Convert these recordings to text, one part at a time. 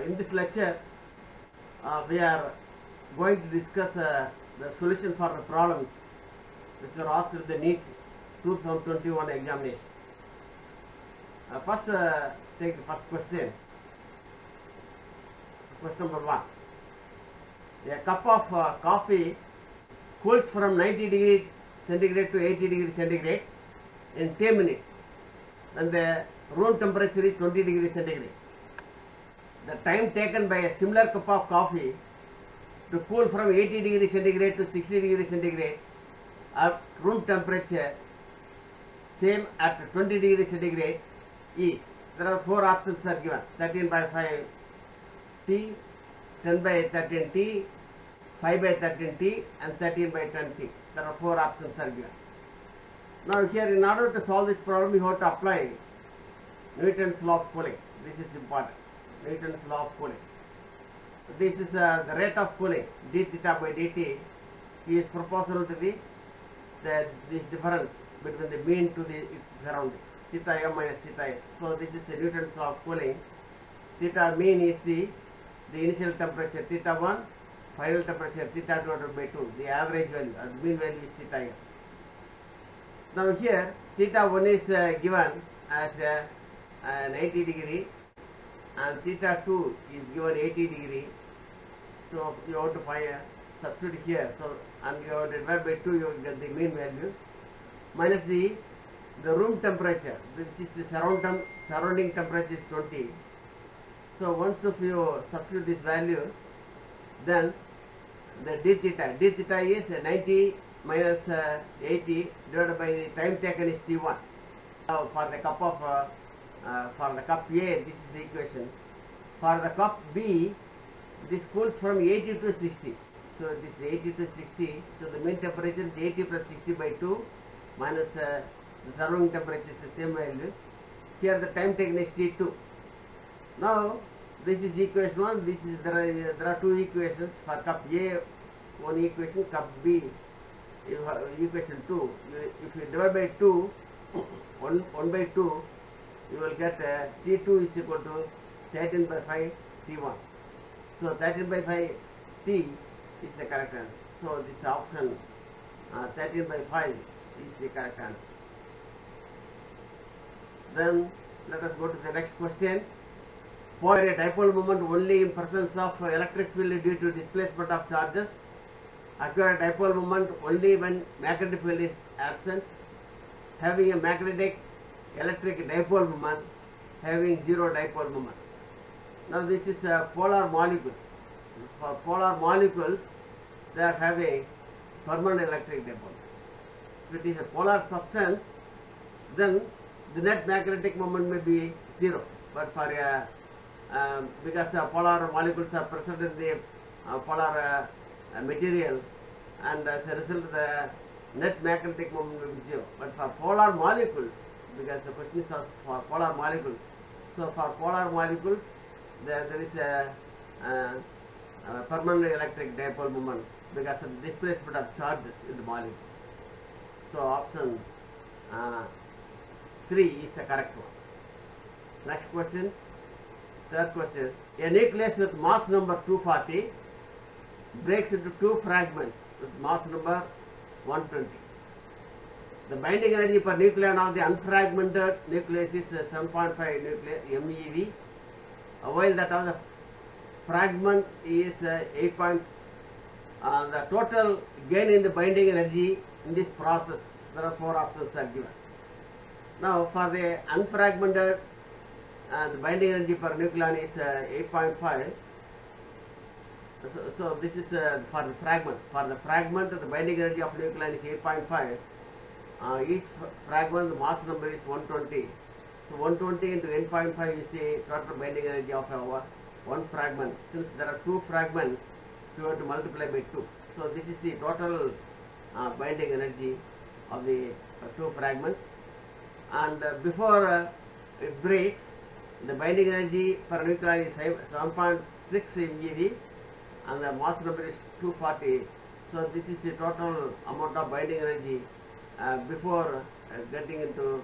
In this lecture, we are going to discuss the solution for the problems which are asked in the NEET 2021 examinations. First, take the first question. Question number 1. A cup of coffee cools from 90 degree centigrade to 80 degree centigrade in 10 minutes when the room temperature is 20 degree centigrade. The time taken by a similar cup of coffee to cool from 80 degree centigrade to 60 degree centigrade at room temperature same at 20 degree centigrade is. There are 4 options are given: 13 by 5 T, 10 by 13 T, 5 by 13 T and 13 by 10 T. There are 4 options are given. Now here, in order to solve this problem, you have to apply Newton's law of cooling. This is important. Newton's law of cooling. This is the rate of cooling, d theta by dt, is proportional to this difference between the mean to its surrounding, theta m minus theta s. So this is Newton's law of cooling. Theta mean is the initial temperature theta 1, final temperature theta divided by 2. The average value, the mean value is theta m. Now here, theta 1 is given as 90 degree and theta 2 is given 80 degree. So you have to find a substitute here. So, and you have to divide by 2, you will get the mean value minus the room temperature, which is the surrounding temperature is 20. So once if you substitute this value, then the d theta is 90 minus 80 divided by the time taken is t1. Now for the cup A, this is the equation. For the cup B, this cools from 80 to 60. So this is 80 to 60. So the mean temperature is 80 plus 60 by 2 minus the surrounding temperature is the same value. Here the time taken is t2. Now this is equation 1. This is there are 2 equations. For cup A, 1 equation. Cup B, equation 2. If you divide by 2, 1 by 2, you will get T2 is equal to 13 by 5 T1. So 13 by 5 T is the correct answer. So this option 13 by 5 is the correct answer. Then let us go to the next question. For a dipole moment only in presence of electric field due to displacement of charges. Acquire a dipole moment only when magnetic field is absent. Having a magnetic electric dipole moment, having 0 dipole moment. Now this is polar molecules. For polar molecules, they are having permanent electric dipole. If it is a polar substance, then the net magnetic moment may be 0. But for because polar molecules are present in the polar material, and as a result the net magnetic moment will be 0. But for polar molecules, because the question is for polar molecules, so for polar molecules there is a permanent electric dipole moment because of the displacement of charges in the molecules. So option 3 is the correct one. Next question, third question. A nucleus with mass number 240 breaks into 2 fragments with mass number 120. The binding energy per nucleon of the unfragmented nucleus is 7.5 MeV, while that of the fragment is 8. The total gain in the binding energy in this process, there are 4 options are given. Now for the unfragmented, the binding energy per nucleon is 8.5. So this is for the fragment. For the fragment, the binding energy of nucleon is 8.5. Each fragment, the mass number is 120. So 120 into 8.5 is the total binding energy of one fragment. Since there are 2 fragments, so you have to multiply by 2. So this is the total binding energy of the 2 fragments. And before it breaks, the binding energy per nucleon is 7.6 MeV and the mass number is 240. So this is the total amount of binding energy before getting into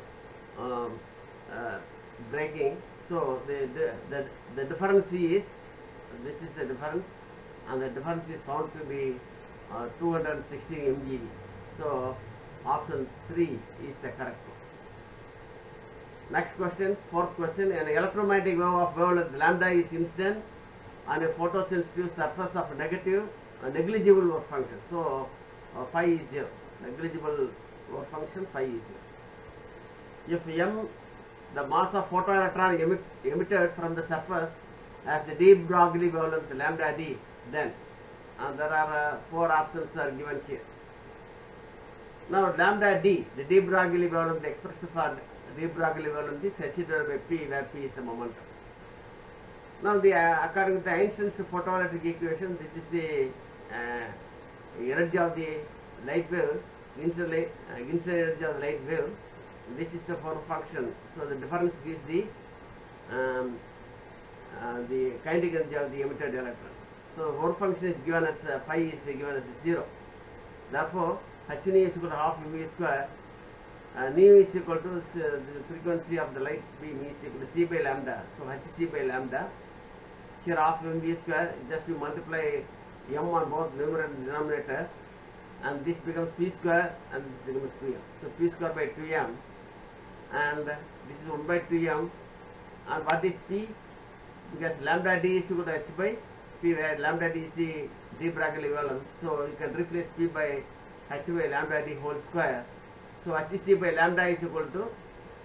breaking. So the difference is this is the difference, and the difference is found to be 216 MeV. So option 3 is the correct one. Next question, fourth question. An electromagnetic wave of wavelength lambda is incident on a photosensitive surface of negative negligible work function. So phi is 0. Negligible work function phi is 0. If m, the mass of photoelectron emitted from the surface, has a de Broglie wavelength lambda d, then there are 4 options are given here. Now lambda d, the de Broglie wavelength, the expression for de Broglie wavelength is h divided by p, where p is the momentum. Now according to the Einstein's photoelectric equation, this is the energy of the light wave, instant energy of the light wave. This is the form function. So the difference gives the kinetic energy of the emitted electrons. So work function is given as phi is given as 0. Therefore, h nu is equal to half uv square. Nu is equal to the frequency of the light beam is equal to c by lambda. So hc by lambda. Here half uv square, just you multiply m on both numerator and denominator, and this becomes p square and this becomes 2m. So p square by 2m, and this is 1 by 2m. And what is p? Because lambda d is equal to h by p, where lambda d is the de Broglie wavelength. So you can replace p by h by lambda d whole square. So hc by lambda is equal to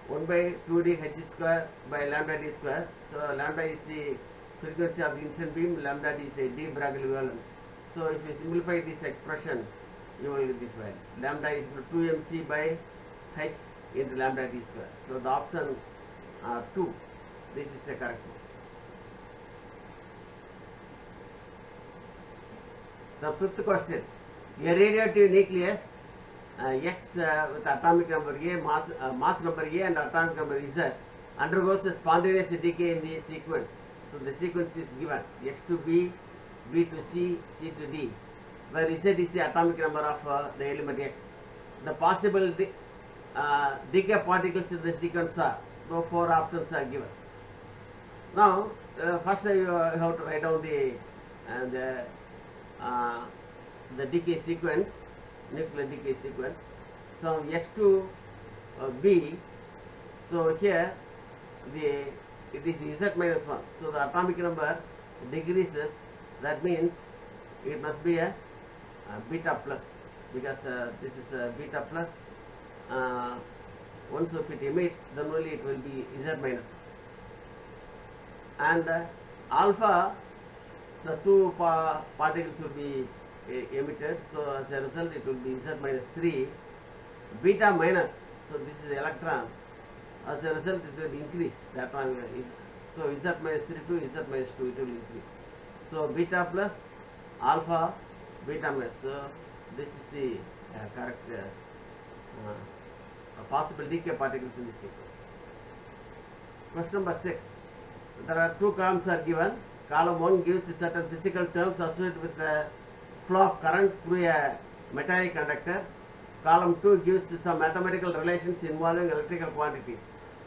1 by 2d h square by lambda d square. So lambda is the frequency of the incident beam, lambda d is the de Broglie wavelength. So if you simplify this expression, you will get this value. Lambda is equal to 2mc by h into lambda d square. So the option 2, this is the correct one. The fifth question, a radioactive nucleus X with atomic number A, mass number A and atomic number Z undergoes a spontaneous decay in the sequence. So the sequence is given X to B, B to C, C to D, where Z is the atomic number of the element X. The possible decay particles in the sequence are, so 4 options are given. Now first you have to write down the decay sequence, nuclear decay sequence. So X to B, so here it is Z minus 1. So the atomic number decreases. That means it must be a beta plus, because this is a beta plus. Once if it emits, then only it will be Z minus 1. And alpha, the 2 particles will be emitted. So as a result, it will be Z minus 3. Beta minus, so this is electron. As a result, it will increase. That one is, so Z minus 3 to Z minus 2, it will increase. So beta plus, alpha, beta minus. So this is the correct possible decay particles in this sequence. Question number 6. There are 2 columns are given. Column 1 gives certain physical terms associated with the flow of current through a metallic conductor. Column 2 gives some mathematical relations involving electrical quantities.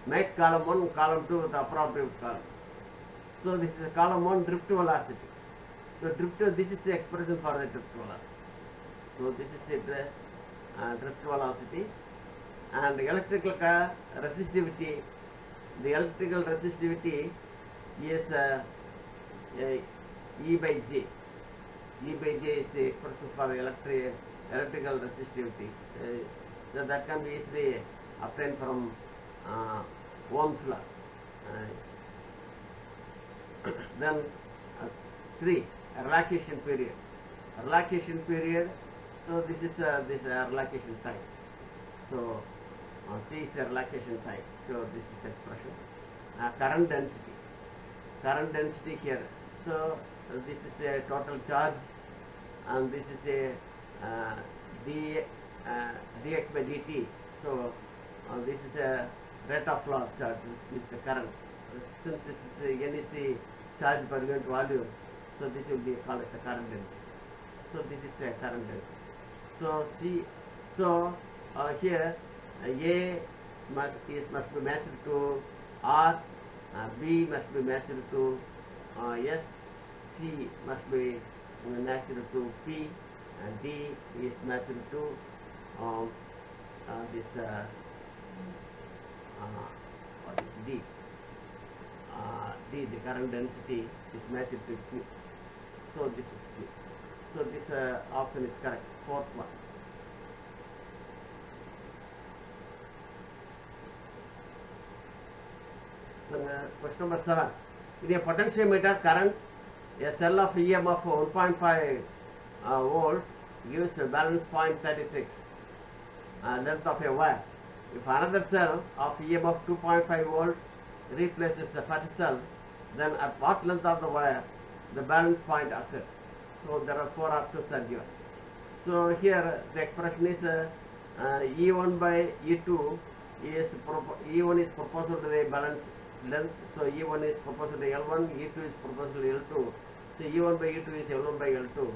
Match column 1 and column 2 with the appropriate columns. So this is column 1, drift velocity. So this is the expression for the drift velocity. So this is the drift velocity. And the electrical resistivity, the electrical resistivity is E by J. E by J is the expression for the electrical resistivity. So that can be easily obtained from Ohm's law. Then 3, relaxation period. Relaxation period. So this is this relaxation time. So C is the relaxation time. So this is the expression. Current density. Current density here. So this is the total charge, and this is a dx by dt. So this is a rate of flow of charge. This is the current. Since this is the n is the charge per unit volume, so this will be called as the current density. So this is the current density. So C. So here A must be matched to R, B must be matched to S, C must be matched to P, and D is matched to this what is D? D, the current density is matched to Q. So this is Q. So this option is correct, fourth one. Then, question number 7. In a potentiometer current, a cell of EMF 1.5 volt gives a balance point 36 length of a wire. If another cell of EMF 2.5 volt replaces the first cell, then at what length of the wire the balance point occurs? So there are 4 options are given. So here the expression is E1 by E2 is E1 is proportional to the balance length. So E1 is proportional to L1, E2 is proportional to L2. So E1 by E2 is L1 by L2.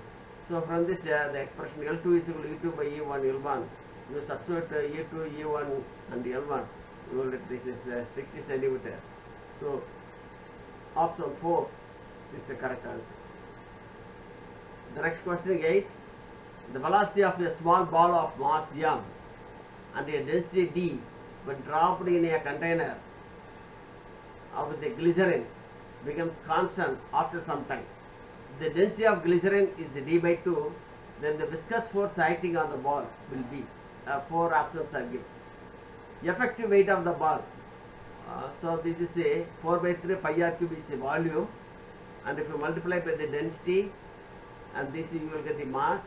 So from this the expression L2 is equal to E2 by E1 L1. You substitute E2, E1 and L1. You will get this is 60 centimeter. So option 4 is the correct answer. The next question 8. The velocity of a small ball of mass m and a density d when dropped in a container of the glycerin becomes constant after some time. The density of glycerin is d by 2, then the viscous force acting on the ball will be 4 options are given. Effective weight of the ball. So this is a 4 by 3 pi r cube is the volume, and if you multiply by the density, and this you will get the mass.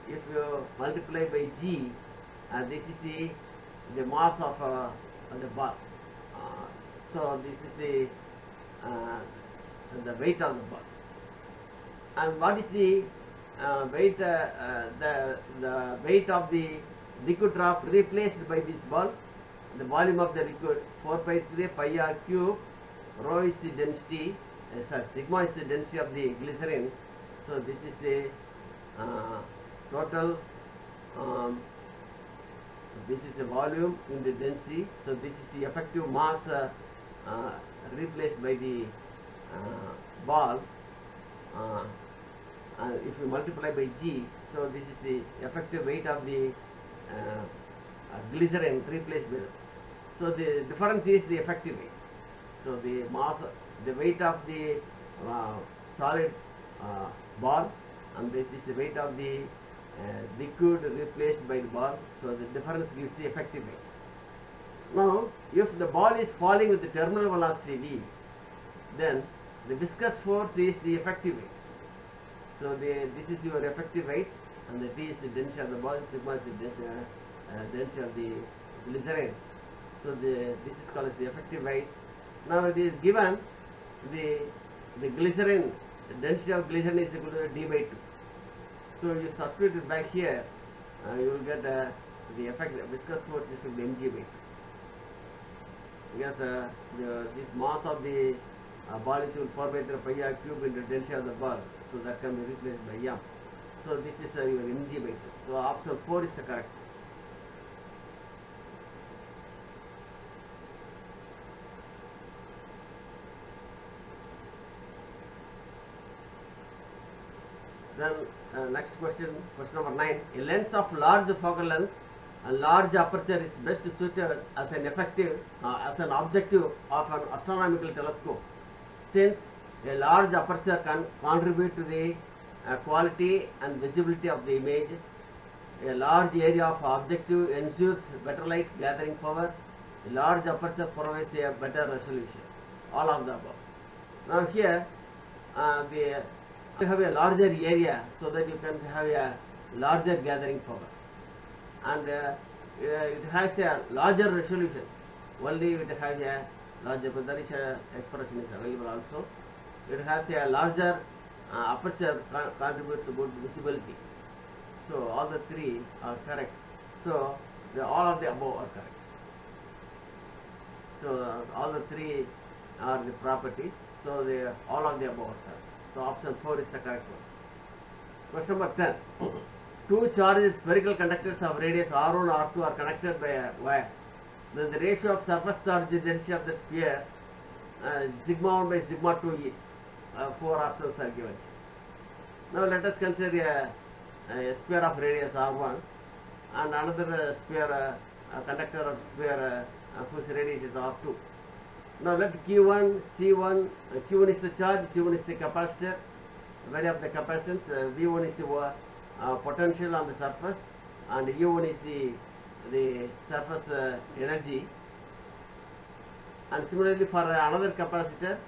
If you multiply by g, this is the mass of the ball. So this is the weight of the ball. And what is the weight? The weight of the liquid drop replaced by this ball. The volume of the liquid 4 by 3 pi r cube. Rho is the density. Sorry, sigma is the density of the glycerin. So this is the total. This is the volume in the density. So this is the effective mass replaced by the ball. If you multiply by g, so this is the effective weight of the glycerin replaced by. So the difference is the effective weight. So the mass, the weight of the solid ball, and this is the weight of the liquid replaced by the ball. So the difference gives the effective weight. Now, if the ball is falling with the terminal velocity v, then the viscous force is the effective weight. So this is your effective weight, and the T is the density of the ball, sigma is the density of the glycerin. So this is called as the effective weight. Now it is given the glycerin, the density of glycerin is equal to d by 2. So you substitute it back here, you will get the viscous force is equal to mg by 2. Because this mass of the ball is equal to 4 by 3 pi r cube into density of the ball. So that can be replaced by m. So this is your mg by 2. So option 4 is the correct. Then next question number 9. A lens of large focal length and large aperture is best suited as an objective of an astronomical telescope, since a large aperture can contribute to the quality and visibility of the images. A large area of objective ensures better light gathering power. A large aperture provides a better resolution. All of the above. Now here you have a larger area, so that you can have a larger gathering power, and it has a larger resolution. Only it has a larger, but there is a expression is available also. It has a larger aperture contributes to good visibility. So all the 3 are correct. So all of the above are correct. So all the 3 are the properties. So all of the above are correct. So option 4 is the correct one. Question number 10. 2 charged spherical conductors of radius R1 R2 are connected by a wire. Then the ratio of surface charge density of the sphere sigma 1 by sigma 2 is. 4 options are given. Now let us consider a sphere of radius r1 and another sphere, conductor of sphere whose radius is r2. Now let Q1, C1, Q1 is the charge, C1 is the capacitor, value of the capacitance, V1 is the potential on the surface, and U1 is the surface energy. And similarly for another capacitor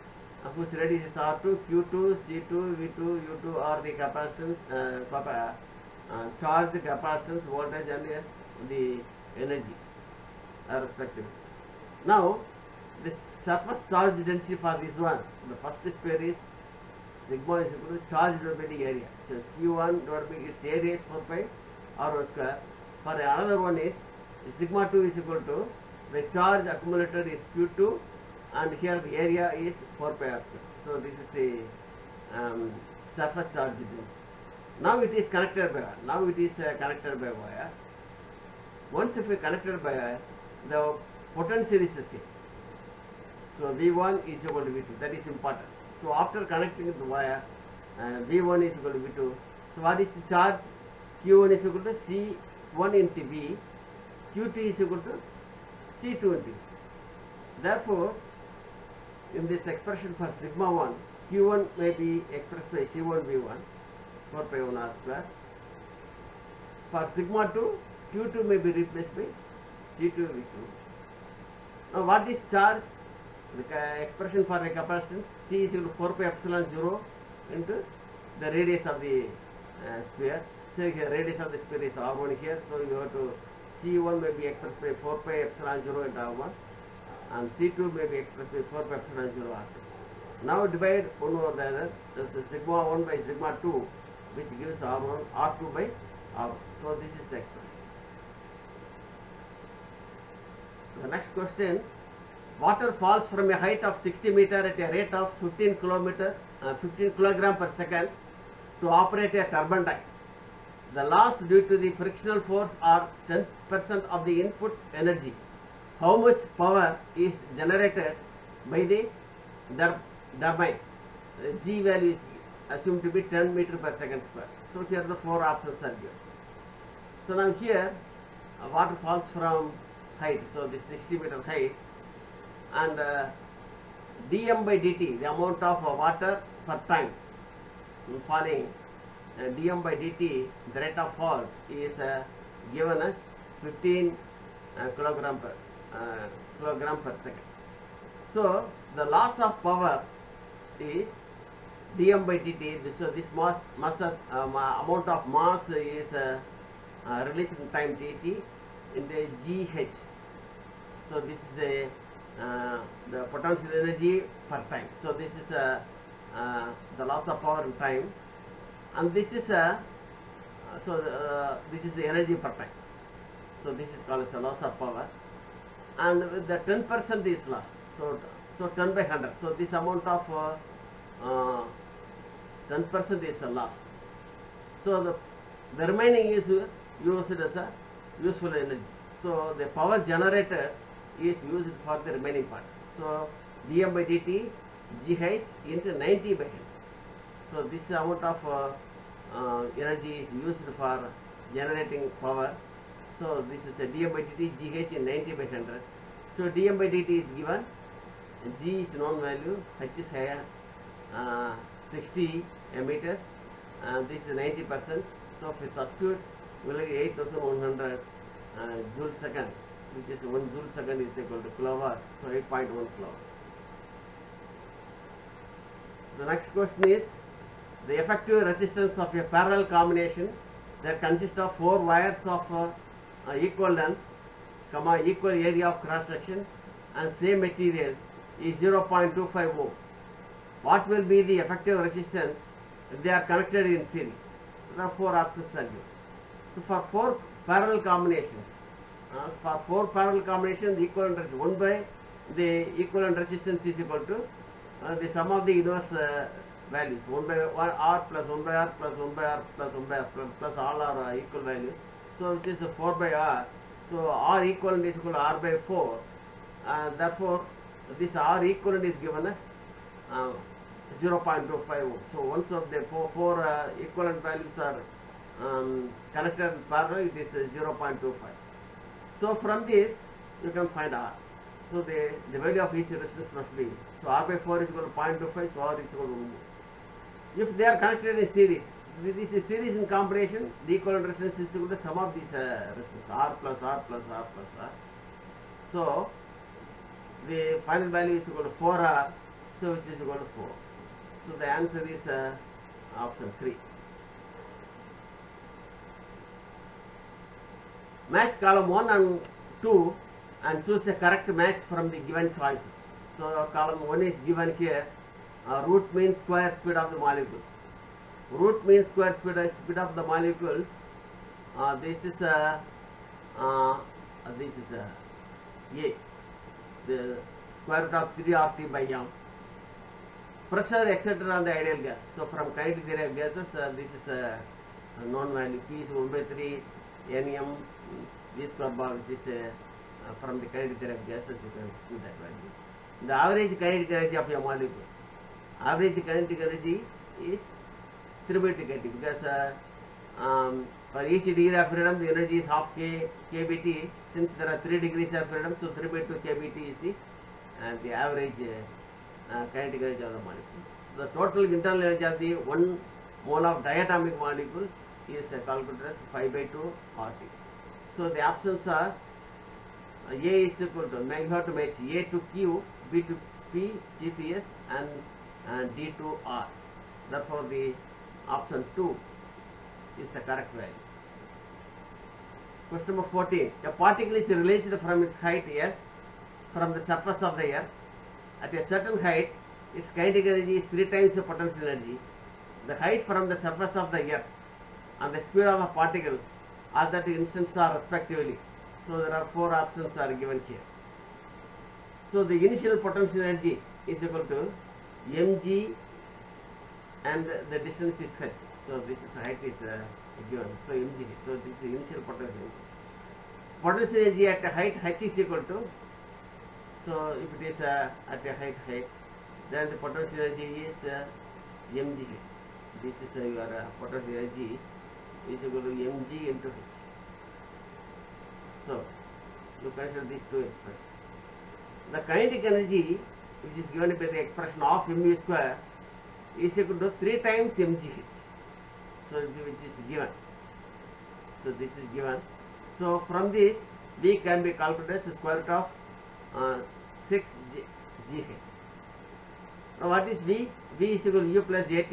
whose radius is R2, Q2, C2, V2, U2 are the capacitance, charge, capacitance, voltage, and the energies respectively. Now the surface charge density for this one, the first sphere is sigma is equal to charge divided by the area. So Q1 divided by its area is 4 pi R1 square. For another one is sigma 2 is equal to the charge accumulated is Q2 and here the area is 4 pi R square. So this is the surface charge density. Now it is connected by wire. Once if we connected by wire, the potential is the same. So V1 is equal to V2. That is important. So after connecting the wire, V1 is equal to V2. So what is the charge? Q1 is equal to C1 into V. Q2 is equal to C2 into V. Therefore, in this expression for sigma 1, Q1 may be expressed by C1 V1, 4 pi 1 R square. For sigma 2, Q2 may be replaced by C2 V2. Now what is charge? The expression for the capacitance, C is equal to 4 pi epsilon 0 into the radius of the sphere. So here radius of the sphere is R1 here, so you have to C1 may be expressed by 4 pi epsilon 0 into R1 and C2 may be expressed by 4 pi epsilon 0 R2. Now divide one over the other, this is sigma 1 by sigma 2 which gives R1, R2 by R1. So this is the expression. The next question. Water falls from a height of 60 meter at a rate of 15 kilogram per second to operate a turbine tank. The loss due to the frictional force are 10% of the input energy. How much power is generated by the turbine? G value is assumed to be 10 meter per second square. So here the 4 options are given. So now here water falls from height, so this 60 meter height, and dm by dt, the amount of water per time falling, dm by dt, the rate of fall is given as 15 kilogram per second. So the loss of power is dm by dt. So this amount of mass is released in time dt in the gh. So this is the potential energy per time. So this is the loss of power in time, and this is this is the energy per time. So this is called as the loss of power, and the 10% is lost. So 10 by 100. So this amount of 10% is lost. So the remaining is used as a useful energy. So the power generated is used for the remaining part. So dm by dt gh into 90 by 100. So this amount of energy is used for generating power. So this is a dm by dt gh in 90 by 100. So dm by dt is given, g is known value, h is higher, 60 meters, and this is 90%. So if we substitute, we will get 8100 joule second, which is 1 joule second is equal to kilowatt, so 8.1 kilowatt. The next question is the effective resistance of a parallel combination that consists of 4 wires of equal length, equal area of cross section and same material is 0.25 ohms. What will be the effective resistance if they are connected in series? There are 4 options are given. So for 4 parallel combinations, the equivalent resistance 1 by the equivalent resistance is equal to the sum of the inverse values, 1 by 1 R plus 1 by R plus 1 by R plus 1 by R plus all are equal values. So which is 4 by R. So R equivalent is equal to R by 4. Therefore this R equivalent is given as 0.25. So once of the four equivalent values are connected in parallel, it is 0.25. So from this you can find R. So the value of each resistance must be, so R by 4 is equal to 0.25, so R is equal to 1. If they are connected in series, this is series in combination, the equivalent resistance is equal to sum of these resistance, R plus R plus R plus R. So the final value is equal to 4R, so which is equal to 4. So the answer is option 3. Match column 1 and 2 and choose a correct match from the given choices. So column 1 is given here, root mean square speed of the molecules. Root mean square speed of the molecules. This is A, the square root of 3 RT by m. Pressure etc. on the ideal gas. So from kinetic theory of gases, this is a known value. P is 1 by 3 Nm V square bar, which is from the kinetic theory of gases. You can see that value. The average kinetic energy of a molecule. Average kinetic energy is 3 by 2 kT, because for each degree of freedom the energy is half kBt. Since there are 3 degrees of freedom, so 3 by 2 kBt is the average kinetic energy of the molecule. The total internal energy of the 1 mole of diatomic molecule is calculated as 5 by 2 RT. So the options are A is equal to, you have to match A to Q, B to P, C to S, and D to R. Therefore the option 2 is the correct value. Question number 14. A particle is released from its height S from the surface of the earth. At a certain height, its kinetic energy is 3 times the potential energy. The height from the surface of the earth and the speed of the particle at that instance are respectively. So there are 4 options are given here. So the initial potential energy is equal to mg and the distance is h. So this is height is given. So mg. So this is initial potential energy. Potential energy at a height h is equal to, so if it is at a height h, then the potential energy is mgh. This is your potential energy is equal to mg into h. So you consider these two expressions. The kinetic energy, which is given by the expression of mv square, is equal to 3 times mgh. So which is given. So this is given. So from this V can be calculated as the square root of 6 gh. Now what is V? V is equal to U plus AT,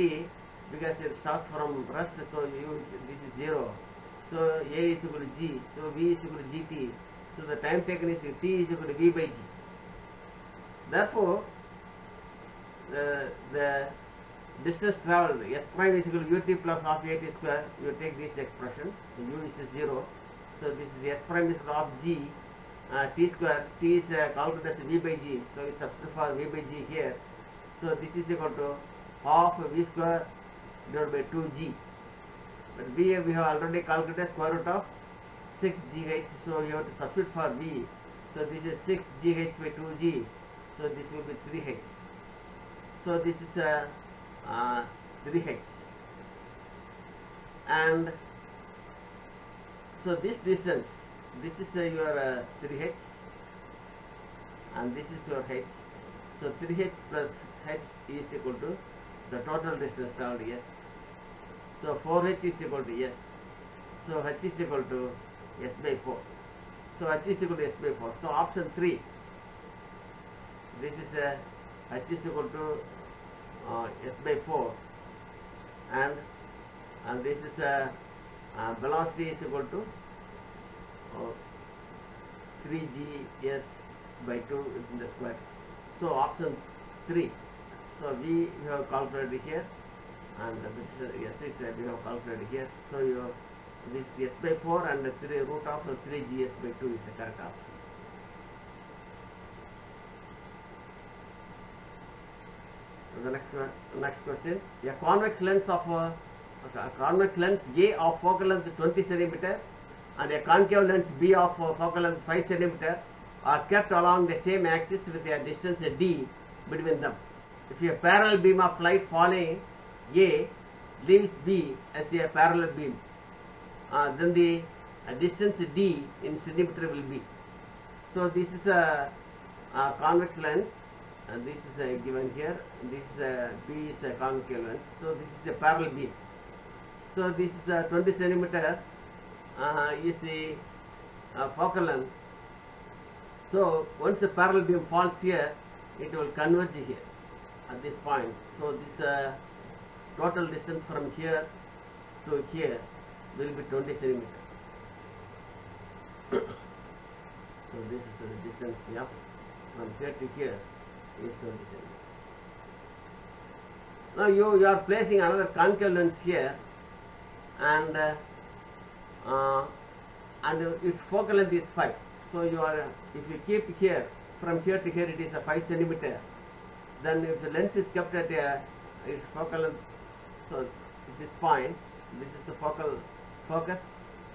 because it starts from rest, so this is 0. So A is equal to G, so V is equal to GT. So the time taken is T is equal to V by G. Therefore, the distance travelled S prime is equal to UT plus half AT square. You take this expression, U is 0. So this is S prime is equal to half G T square. T is calculated as V by G. So we substitute for V by G here. So this is equal to half V square divided by 2G. But V we have already calculated square root of 6GH. So you have to substitute for V. So this is 6GH by 2G. So this will be 3H. So this is 3H. And so this distance, this is your 3H, and this is your H. So 3H plus H is equal to the total distance travelled S. So 4H is equal to S. So H is equal to S by 4. So H is equal to S by 4. So option 3. This is H is equal to S by 4, and this is velocity is equal to 3Gs by 2 in the square. So option 3. So we have calculated here, and S is we have calculated here. So this is S by 4 and the root of 3Gs by 2 is the correct option. The next question. A convex lens of convex lens A of focal length 20 cm and a concave lens B of focal length 5 cm are kept along the same axis with a distance D between them. if a parallel beam of light following A leaves B as a parallel beam, then the distance D in centimeter will be. So this is a convex lens, and this is given here. This is B is a concave lens. So this is a parallel beam. So this is 20 centimeter is the focal length. So once the parallel beam falls here, it will converge here at this point. So this total distance from here to here will be 20 centimeter. So this is the distance F from here to here is 20 centimeter. Now you are placing another concave lens here, and its focal length is 5. So you are, if you keep here, from here to here it is a 5 centimeter. Then if the lens is kept at its focal length, so at this point, this is the focal focus,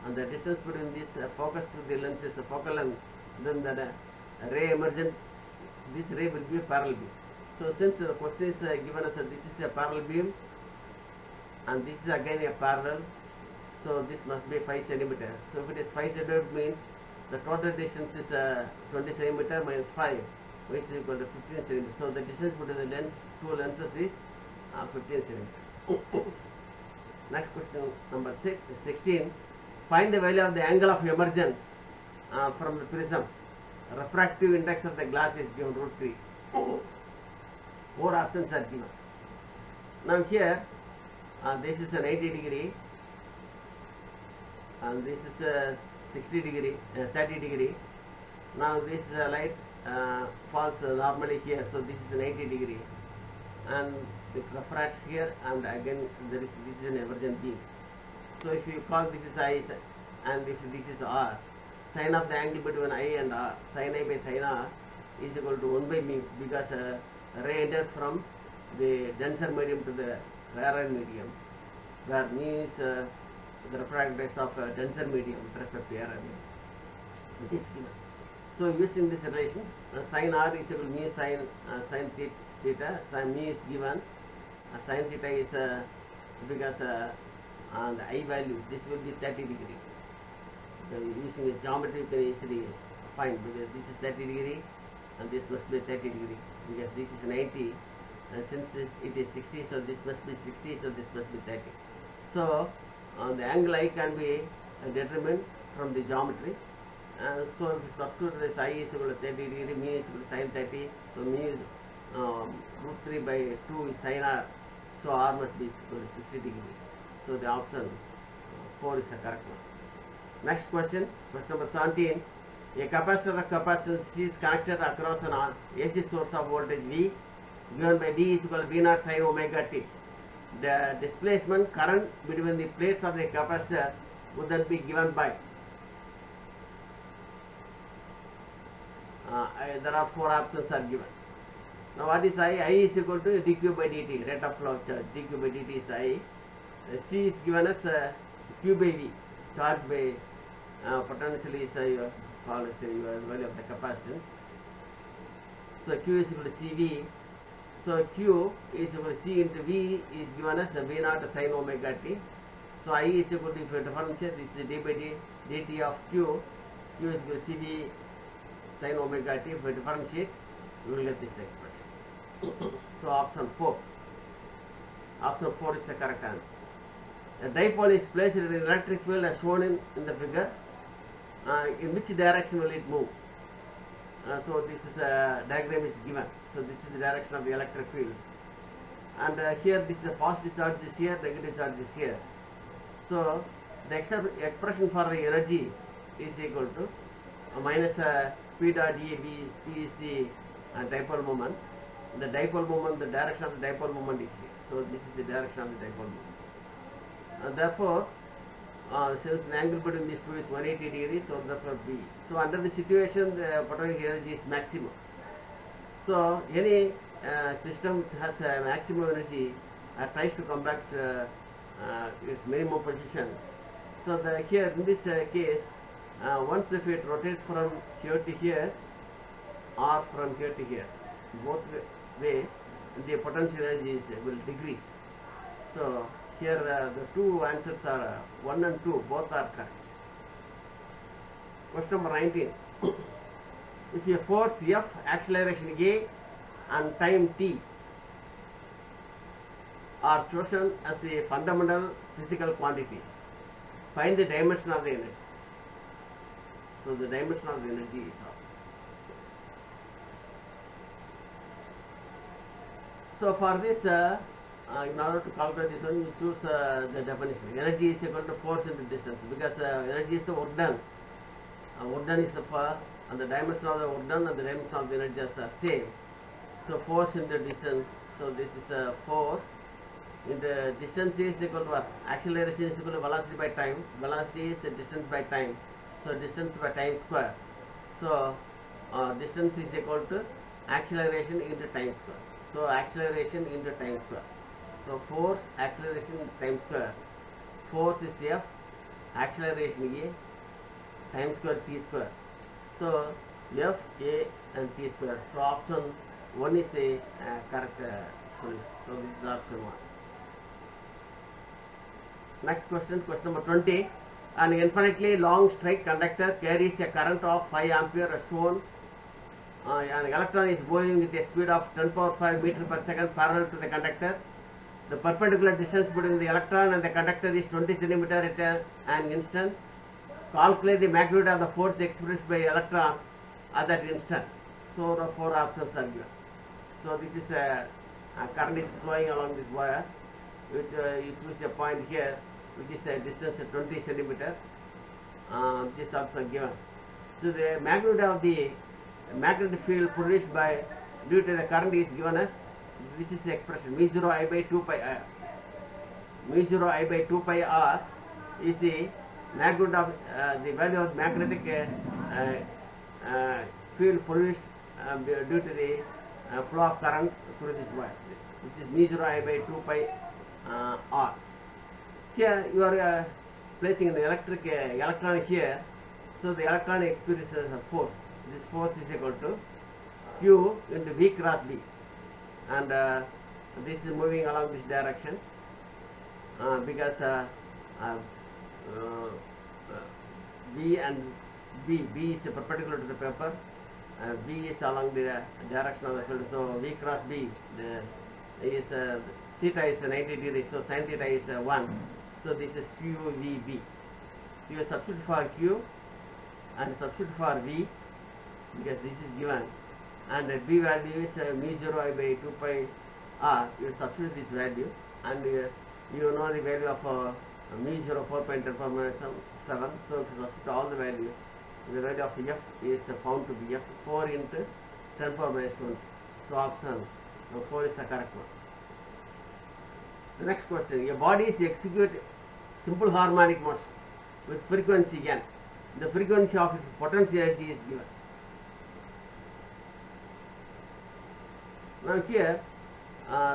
and the distance between this focus to the lens is the focal length. Then the ray emergent, this ray will be a parallel beam. So since the question is given us this is a parallel beam, and this is again a parallel, so this must be 5 centimeter. So if it is 5 centimeter, means the total distance is 20 centimeter minus 5, which is equal to 15 centimeter. So the distance between the lens, two lenses is 15 centimeter. Next question, number 16. Find the value of the angle of emergence from the prism. Refractive index of the glass is given √3. 4 options are given. Now here, this is an 80 degree, and this is a 60 degree, 30 degree. Now this light falls normally here, so this is an 80 degree, and it refracts here, and again this is an emergent beam. So if you call this is I, and if this is R, sine of the angle between I and R, sine I by sine R is equal to 1 by mu, because ray enters from the denser medium to the rarer medium, where mu is the refractive index of denser medium with respect to rarer medium, which is given. So using this relation, sine R is equal to mu sine theta, sine mu is given, sine theta is because the I value, this will be 30 degree. Using the geometry you can easily find, because this is 30 degree and this must be 30 degree, because this is 90, and since it is 60, so this must be 60, so this must be 30. So the angle I can be determined from the geometry, and so if we substitute this I is equal to 30 degree, mu is equal to sine 30, so mu is √3 by 2 is sine R, so R must be equal to 60 degree. So the option 4 is the correct one. Next question, question number 17. A capacitor of capacitance C is connected across an AC source of voltage V, given by D is equal to V0 sin omega t. The displacement current between the plates of the capacitor would then be given by, there are 4 options are given. Now what is I? I is equal to dq by dt, rate of flow of charge. dq by dt is I. C is given as q by V, charge by potential is your value of the capacitance. So q is equal to CV. So q is equal to C into V is given as V0 sin omega t. So I is equal to, if you differentiate, this is d by dt of q. Q is equal to CV sin omega t. If you differentiate, you will get this expression. So option 4. Option 4 is the correct answer. A dipole is placed in an electric field as shown in the figure. In which direction will it move? So this is a diagram is given. So this is the direction of the electric field. And here this is a positive charge is here, negative charge is here. So the expression for the energy is equal to minus P dot E. P is the dipole moment. The dipole moment, the direction of the dipole moment is here. So this is the direction of the dipole moment. Therefore, since the angle between these two is 180 degrees, so therefore B. So under the situation, the potential energy is maximum. So any system which has a maximum energy tries to come back to its minimum position. So here in this case, once if it rotates from here to here or from here to here, both way, the potential energy will decrease. So here the two answers are 1 and 2, both are correct. Question number 19. If a force F, acceleration A and time t are chosen as the fundamental physical quantities, find the dimension of the energy. So the dimension of the energy is asked. So for this, in order to calculate this one, you choose the definition. Energy is equal to force into distance, because energy is the work done. Work done is the and the dimension of the work done and the dimension of the energy are same. So force into distance. So this is force into distance is equal to what? Acceleration is equal to velocity by time. Velocity is distance by time. So distance by time square. So distance is equal to acceleration into time square. So acceleration into time square. So force, acceleration into time square. Force is F, acceleration A, time square t square. So F, A and t square. So option 1 is the correct solution. So this is option 1. Next question, question number 20. An infinitely long straight conductor carries a current of 5 ampere as shown. An electron is moving with a speed of 10 power 5 meter per second parallel to the conductor. The perpendicular distance between the electron and the conductor is 20 centimeter at an instant. Calculate the magnitude of the force expressed by electron at that instant. So the 4 options are given. So this is a current is flowing along this wire, which you choose a point here, which is a distance of 20 centimeter, which is also given. So the magnitude of the magnetic field produced by due to the current is given as, this is the expression, mu0 I by 2 pi r. Mu0 I by 2 pi r is the magnitude of the value of magnetic field produced due to the flow of current through this wire, which is mu0 I by 2 pi r. Here you are placing the electric electron here, so the electron experiences a force. This force is equal to Q into V cross B, and this is moving along this direction because B and B is perpendicular to the paper. B is along the direction of the field, so V cross B is theta is 90 degrees, so sin theta is 1. So this is QVB. You substitute for Q and substitute for V, because this is given, and B value is mu0 I by 2 pi r. You substitute this value, and you know the value of mu0 4.10⁻⁷. So if you substitute all the values, the value of F is found to be F 4 into 10⁻20. So option 4 is the correct one. The next question: a body is execute simple harmonic motion with frequency n. The frequency of its potential energy is given. Now here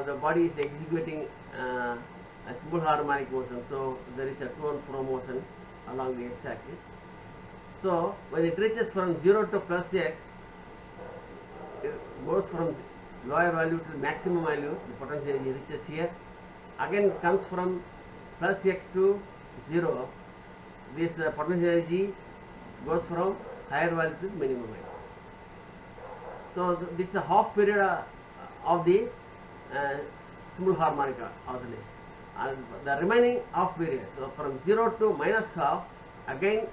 the body is executing a simple harmonic motion, so there is a to and fro motion along the x-axis. So when it reaches from 0 to plus x, it goes from lower value to the maximum value, the potential energy reaches here. Again comes from plus x to 0, this potential energy goes from higher value to minimum value. So this is a half period of the simple harmonic oscillation, and the remaining half period, so from 0 to minus half, again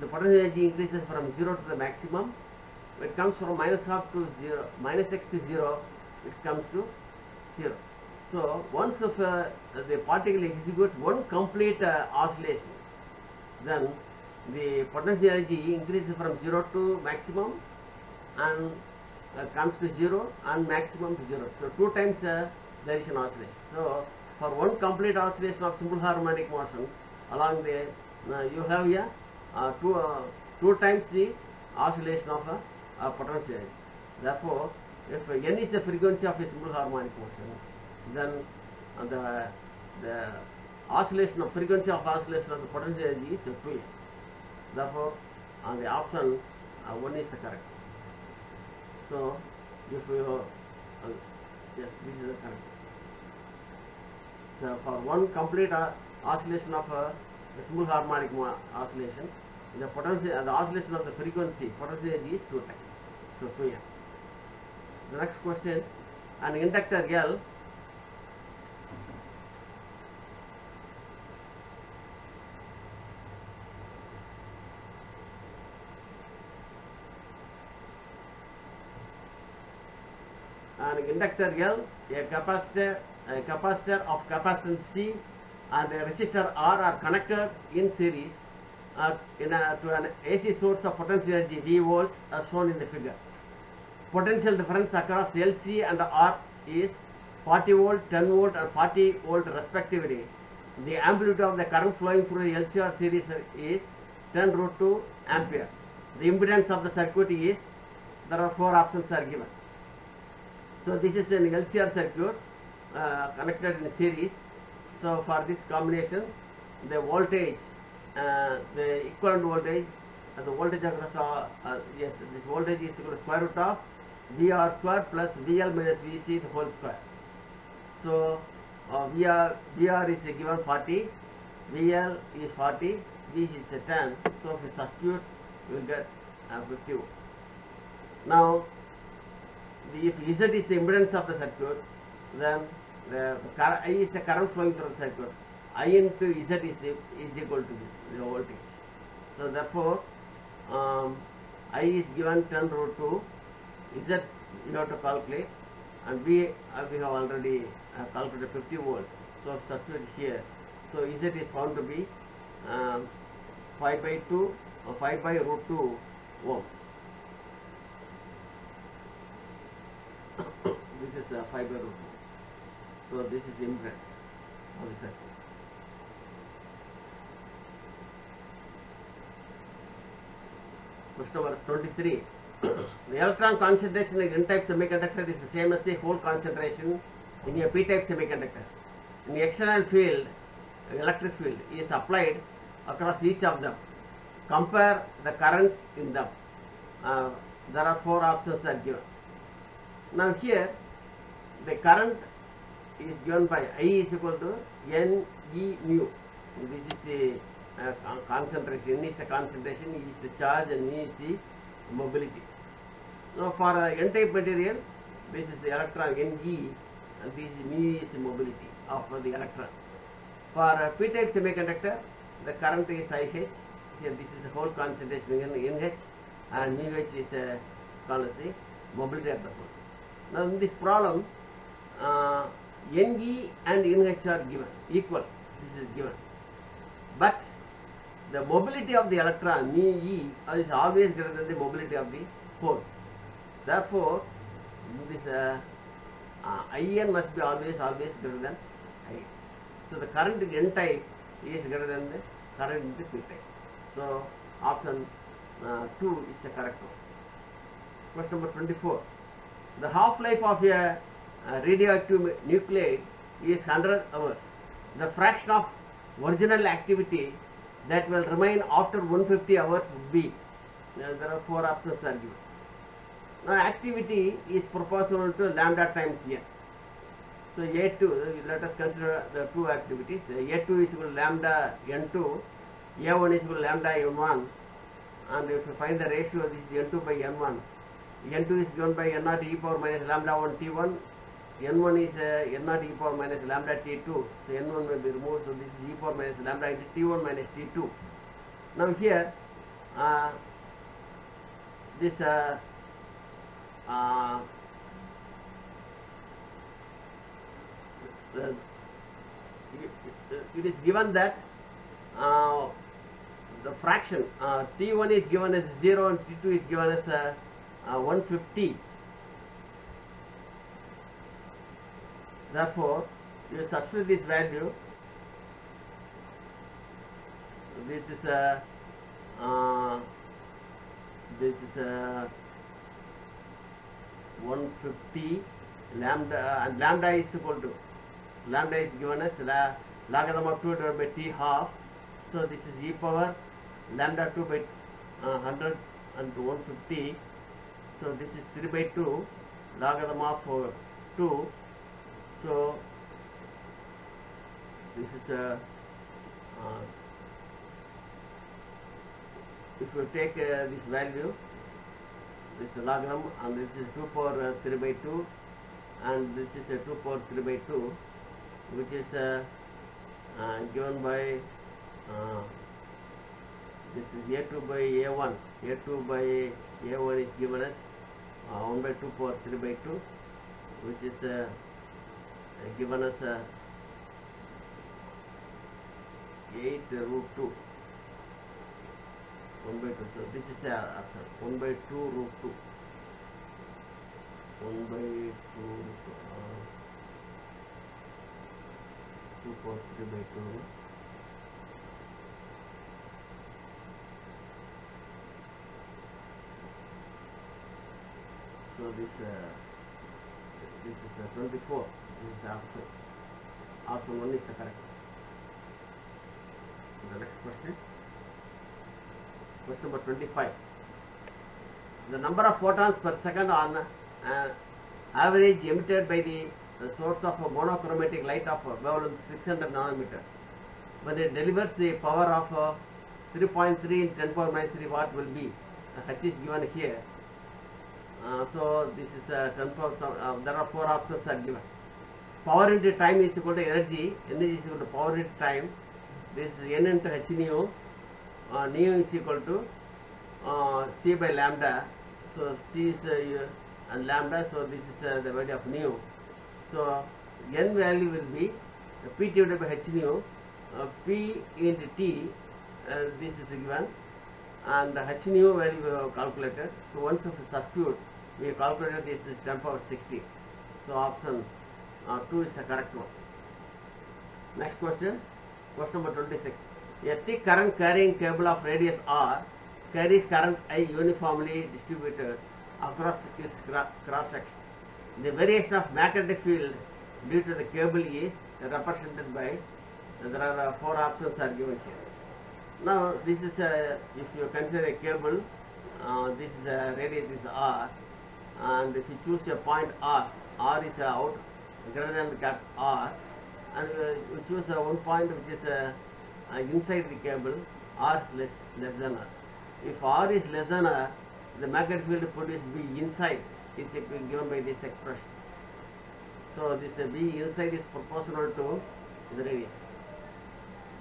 the potential energy increases from 0 to the maximum. It comes from minus half to 0, minus x to 0, it comes to 0. So once of the particle executes one complete oscillation, then the potential energy increases from 0 to maximum and comes to 0 and maximum to 0. So 2 times there is an oscillation. So for one complete oscillation of simple harmonic motion along the you have here two times the oscillation of a potential energy. Therefore, if n is the frequency of a simple harmonic motion, then the oscillation of frequency of oscillation of the potential energy is 2n. Therefore, the option 1 is the correct. So if you Yes, this is the current. So for one complete oscillation of a small harmonic oscillation, the potential, the oscillation of the frequency potential energy is 2 times. So 2m. The next question, an inductor L a capacitor of capacitance C and a resistor R are connected in series to an AC source of potential energy V volts as shown in the figure. Potential difference across LC and R is 40 volt, 10 volt and 40 volt respectively. The amplitude of the current flowing through the LCR series is 10 root 2 ampere. The impedance of the circuit is, there are 4 options are given. So this is an LCR circuit connected in series. So for this combination, the voltage, the equivalent voltage, the voltage across, yes, this voltage is equal to square root of VR square plus VL minus VC the whole square. So VR is given 40, VL is 40, VC is 10. So if a circuit you will get 50 volts. Now, if Z is the impedance of the circuit, then I is the current flowing through the circuit. I into Z is equal to the voltage. So therefore, I is given 10 root 2. Z you have to calculate, and we have already calculated 50 volts. So substitute here. So Z is found to be 5 by 2 or 5 by root 2 ohms. This is 5 by root 2 ohms. So this is the impedance of the circuit. Question number 23. The electron concentration in N-type semiconductor is the same as the hole concentration in a P-type semiconductor. In the external field, electric field is applied across each of them. Compare the currents in them. There are 4 options are given. Now here, the current is given by I is equal to N E mu. This is the concentration. N is the concentration, E is the charge, and mu is the mobility. Now for N-type material, this is the electron Ne, and this mu is the mobility of the electron. For P-type semiconductor, the current is IH. Here this is the whole concentration in NH, and mu H is called as the mobility of the whole. Now in this problem, Ne and NH are given equal. This is given, but the mobility of the electron mu E is always greater than the mobility of the hole. Therefore, this In must be always greater than IH. So the current in N-type is greater than the current in the P-type. So option 2 is the correct one. Question number 24. The half-life of a radioactive nuclide is 100 hours. The fraction of original activity that will remain after 150 hours would be. There are 4 options are given. Now activity is proportional to lambda times n. So A2, let us consider the 2 activities. A2 is equal to lambda n2, A1 is equal to lambda n1, and if you find the ratio, this is n2 by n1. N2 is given by n0 e power minus lambda 1 t1, n1 is n0 e power minus lambda t2, so n1 will be removed, so this is e power minus lambda into t1 minus t2. Now here, this it is given that the fraction t1 is given as 0 and t2 is given as 150. Therefore, you substitute this value. This is a 150 lambda, and lambda is equal to, lambda is given as logarithm of 2 divided by t half. So this is e power lambda 2 by 100 and 150. So this is 3 by 2 logarithm of 2 So this is a if you take this value, this is logarithm, and this is 2 power 3 by 2, and this is a 2 power 3 by 2, which is given by this is a2 by a1. a2 by a1 is given as 1 by 2 power 3 by 2, which is given as 8 root 2. 1 by 2. So this is the answer. 1 by 2 root 2. 1 by 2 root 2. 2 power 3 by 2. So this is 24. This is option. Option 1 is the correct. The next question. Question number 25. The number of photons per second on average emitted by the source of a monochromatic light of wavelength 600 nanometer when it delivers the power of 3.3 in 10 power minus 3 watt will be. H is given here. So this is 10 power. There are 4 options are given. Power into time is equal to energy. Energy is equal to power into time. This is n into h nu. Nu is equal to c by lambda. So c is and lambda. So this is the value of nu. So n value will be p divided by h nu. P into t. This is given, and the h nu value we have calculated. So once of a circuit we have calculated this is 10 power 60. So option 2 is the correct one. Next question. Question number 26. A thick current carrying cable of radius r carries current I uniformly distributed across its cross section. The variation of magnetic field due to the cable is represented by, there are 4 options are given here. Now this is if you consider a cable, this is a radius is r, and if you choose a point r, r is out greater than the cap r, and you choose one point which is inside the cable, r is less than r. If r is less than r, the magnetic field produced B inside is given by this expression. So this B inside is proportional to the radius.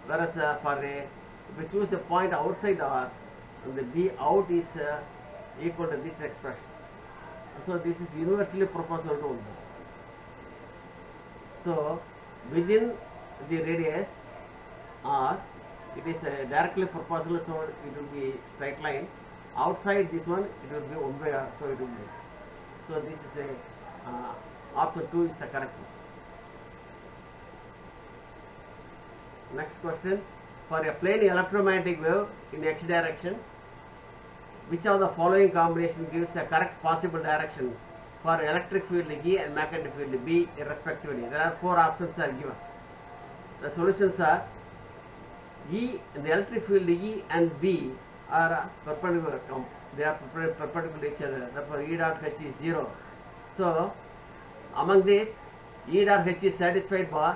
Whereas for the, if we choose a point outside r, and the B out is equal to this expression. So this is universally proportional to 1. So within the radius r, it is directly proportional, so it will be straight line. Outside this one, it will be 1 by r, so it will be. So this is a option 2 is the correct one. Next question. For a plane electromagnetic wave in x direction, which of the following combination gives a correct possible direction for electric field E and magnetic field B respectively? There are 4 options are given. The solutions are E, the electric field E and B are perpendicular. They are perpendicular to each other. Therefore, E dot H is 0. So, among these, E dot H is satisfied by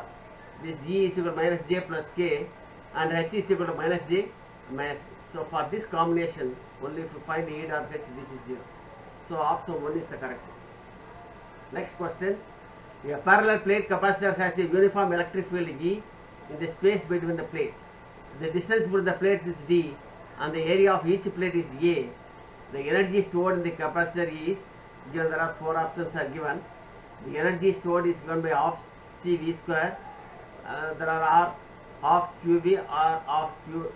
this E is equal to minus J plus K, and H is equal to minus J minus. So, for this combination, only if you find E dot H, this is 0. So, option 1 is the correct one. Next question. A parallel plate capacitor has a uniform electric field E in the space between the plates. The distance between the plates is D, and the area of each plate is A. The energy stored in the capacitor is given. There are 4 options are given. The energy stored is given by half CV square. There are R half QV or half Q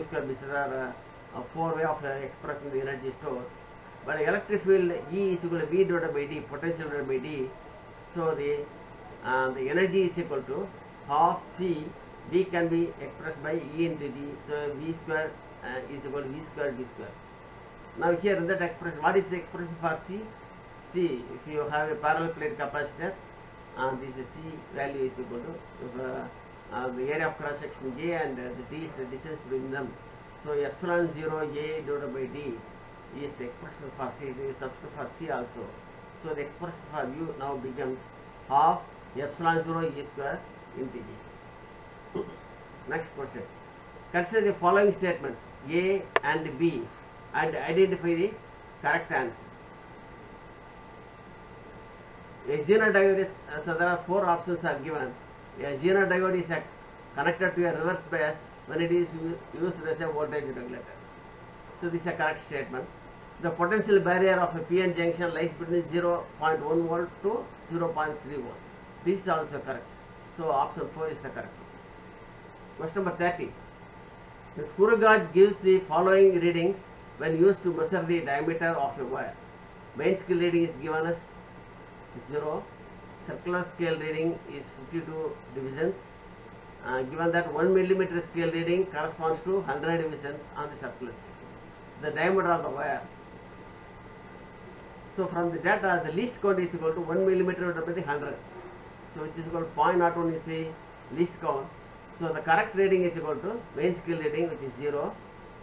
square. There are 4 ways of expressing the energy stored. But electric field E is equal to V divided by D, potential divided by D. So the energy is equal to half C. V can be expressed by E into D. So V square is equal to V square D square. Now here in that expression, what is the expression for C? C, if you have a parallel plate capacitor, this is C value is equal to the area of cross section A, and the D is the distance between them. So epsilon 0 A divided by D is the expression for C. So you substitute for C also. So the expression for U now becomes half epsilon 0 E square into E. Next question. Consider the following statements A and B and identify the correct answer. A Zener diode is, so there are 4 options are given. A Zener diode is connected to a reverse bias when it is used as a voltage regulator. So this is a correct statement. The potential barrier of a PN junction lies between 0.1 volt to 0.3 volt. This is also correct. So option 4 is the correct one. Question number 30. The screw gauge gives the following readings when used to measure the diameter of a wire. Main scale reading is given as 0. Circular scale reading is 52 divisions. Given that 1 millimeter scale reading corresponds to 100 divisions on the circular scale. The diameter of the wire. So from the data, the least count is equal to 1 millimeter divided by 100. So which is equal to 0.01 is the least count. So the correct reading is equal to main scale reading, which is 0,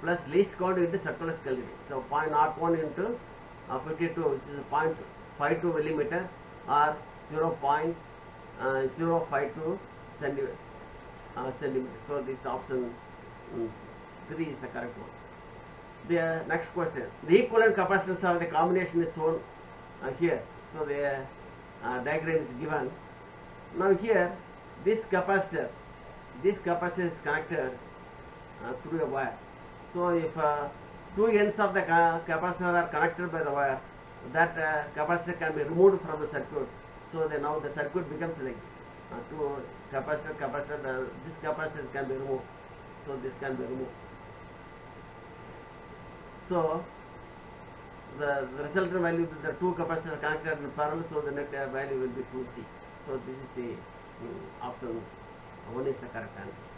plus least count into circular scale reading. So 0.01 into 52, which is 0.52 millimeter or 0.052 centimeter. So this option 3 is the correct one. The next question. The equivalent capacitance of the combination is shown here. So the diagram is given. Now here, this capacitor is connected through a wire. So if two ends of the capacitor are connected by the wire, that capacitor can be removed from the circuit. So then now the circuit becomes like this. Two capacitor, this capacitor can be removed. So this can be removed. So the resultant value, the two capacitors connected in parallel, so the net value will be 2C. So this is the option 1 is the correct answer.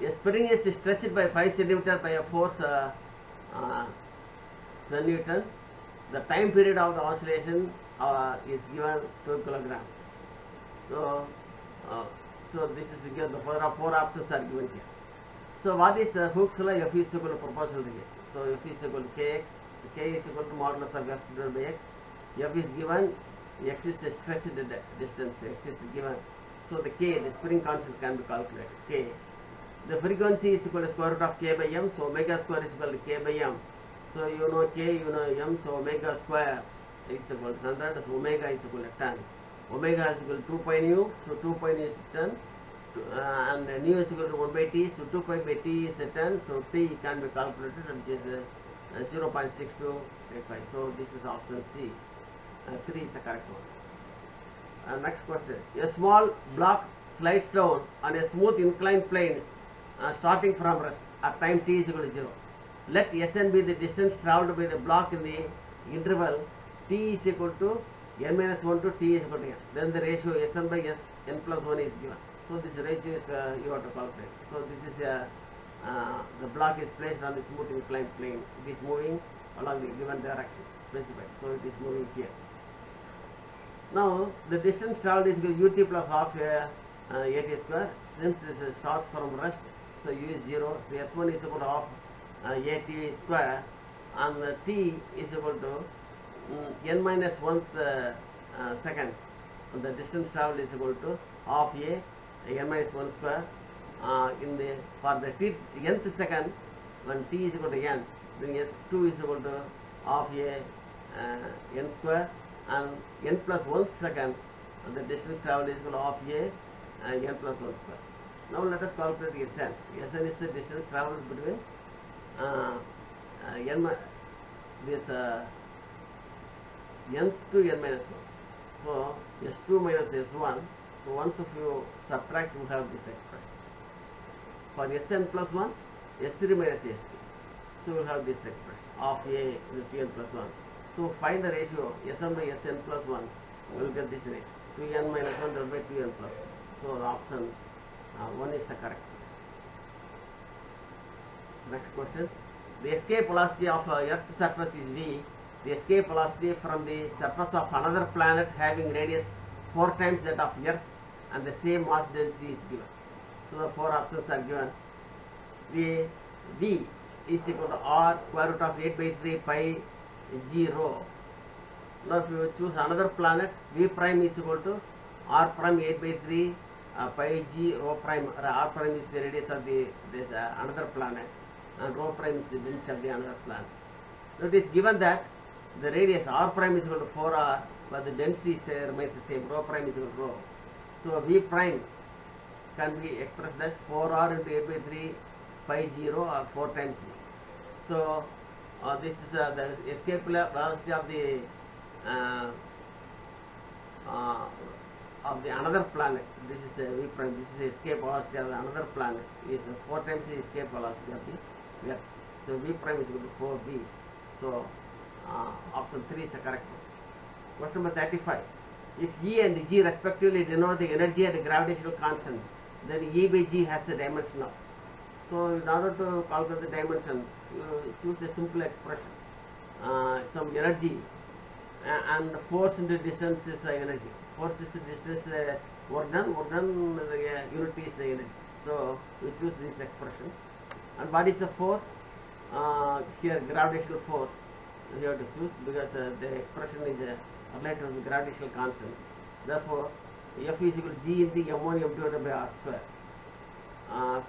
A spring is stretched by 5 cm by a force 10 Newton. The time period of the oscillation is given 2 kg. So this is given. The 4 options are given here. So what is Hooke's law? F is equal to proportional to x. So F is equal to kx. So k is equal to modulus of x divided by x. F is given. X is a stretched distance. X is given. So the k, the spring constant, can be calculated. K. The frequency is equal to square root of k by m. So omega square is equal to k by m. So you know k, you know m. So omega square is equal to 100. So omega is equal to 10. Omega is equal to 2 pi nu. So 2 pi nu is 10. And nu is equal to 1 by t. So 2 pi by t is 10. So t can be calculated, which is 0.6285. So this is option C. 3 is the correct one. Next question. A small block slides down on a smooth inclined plane starting from rest at time t is equal to 0. Let Sn be the distance travelled by the block in the interval t is equal to n minus 1 to t is equal to n. Then the ratio Sn by S n plus 1 is given. So this ratio is you have to calculate. So this is the block is placed on the smooth inclined plane. It is moving along the given direction specified. So it is moving here. Now the distance travelled is equal to ut plus half at square. Since this starts from rest, so u is 0. So S1 is equal to half at square, and t is equal to n minus 1th seconds. And the distance travelled is equal to half a n minus 1 square. For the nth second, when t is equal to n, then S2 is equal to half a n square, and n plus 1th second, the distance travelled is equal to half a n plus 1 square. Now let us calculate Sn. Sn is the distance travelled between nth to n minus 1. So S2 minus S1. So once if you subtract, you have this expression. For Sn plus 1, S3 minus S2. So we have this expression of a Tn plus 1. So find the ratio Sn by Sn plus 1. We will get this ratio 2n minus 1 divided by 2n plus 1. So the option 1 is the correct. Next question. The escape velocity of Earth's surface is v. The escape velocity from the surface of another planet having radius 4 times that of Earth and the same mass density is given. So the 4 options are given. The v is equal to r square root of 8 by 3 pi g rho. Now if you choose another planet, V prime is equal to R prime 8 by 3 pi g rho prime. R prime is the radius of this another planet, and rho prime is the density of the another planet. So it is given that the radius R prime is equal to 4R, but the density remains the same. Rho prime is equal to rho. So V prime can be expressed as 4R into 8 by 3 pi g rho, or 4 times V. So this is the escape velocity of the another planet. This is V prime. This is escape velocity of the another planet. Is 4 times the escape velocity of the Earth. So V prime is equal to 4V. So option 3 is the correct one. Question number 35. If E and G respectively denote the energy and the gravitational constant, then E by G has the dimension of. So in order to calculate the dimension, you choose a simple expression. Some energy and force into distance is the energy. Force into distance is work done, the unit is the energy. So we choose this expression. And what is the force? Here gravitational force you have to choose, because the expression is related to the gravitational constant. Therefore F is equal to G into M1 M2 divided by R square.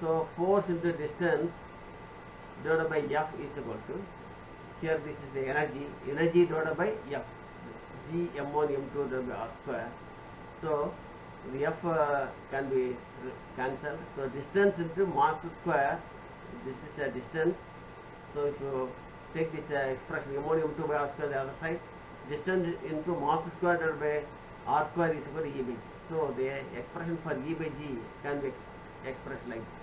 So force into distance divided by F is equal to, here this is the energy divided by F, G M1 M2 divided by R square. So the F can be cancelled. So distance into mass square, this is a distance. So if you take this expression M1 M2 by R square the other side, distance into mass square divided by R square is equal to E by G. So the expression for E by G can be expressed like this.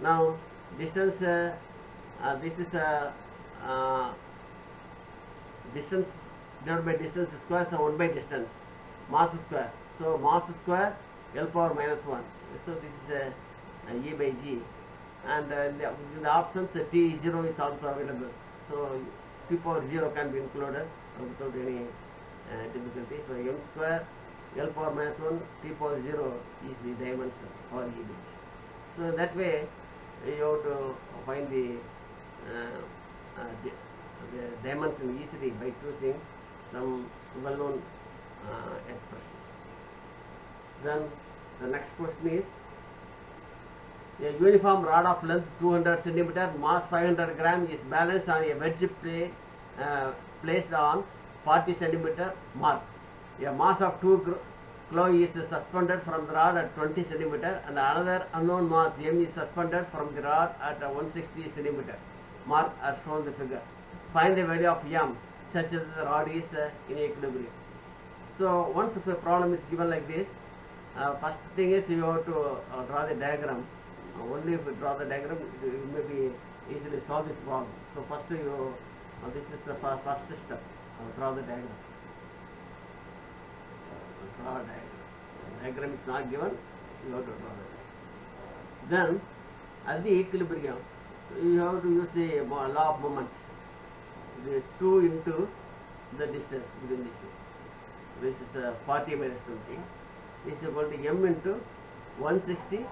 Now distance, this is distance divided by distance square, so 1 by distance, mass square. So mass square L power minus 1. So this is E by G. And in the options T0 is also available. So T power 0 can be included without any difficulty. So M square L power minus 1 T power 0 is the dimension for E by G. So that way you have to find the dimension easily by choosing some well-known expressions. Then the next question is, a uniform rod of length 200 cm, mass 500 gram is balanced on a wedge placed on 40 cm mark. A mass of 2 kilo is suspended from the rod at 20 cm, and another unknown mass M is suspended from the rod at 160 cm mark as shown in the figure. Find the value of M such that the rod is in equilibrium. So once if a problem is given like this, first thing is you have to draw the diagram. Only if you draw the diagram, you may be easily solve this problem. So first you, this is the first step. Draw the diagram. Draw a diagram. The diagram is not given, you have to draw the diagram. Then at the equilibrium, you have to use the law of moment. The 2 into the distance between these two. This is 40 minus 20. This is equal to M into 160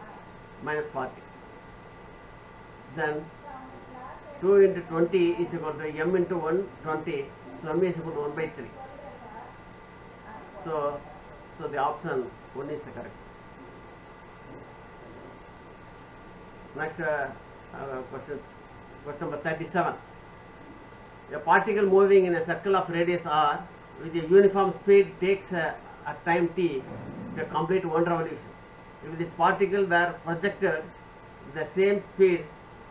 minus 40. Then 2 into 20 is equal to M into 120. So M is equal to 1 by 3. So the option 1 is the correct. Next question number 37. A particle moving in a circle of radius r with a uniform speed takes a time t to complete one revolution. If this particle were projected the same speed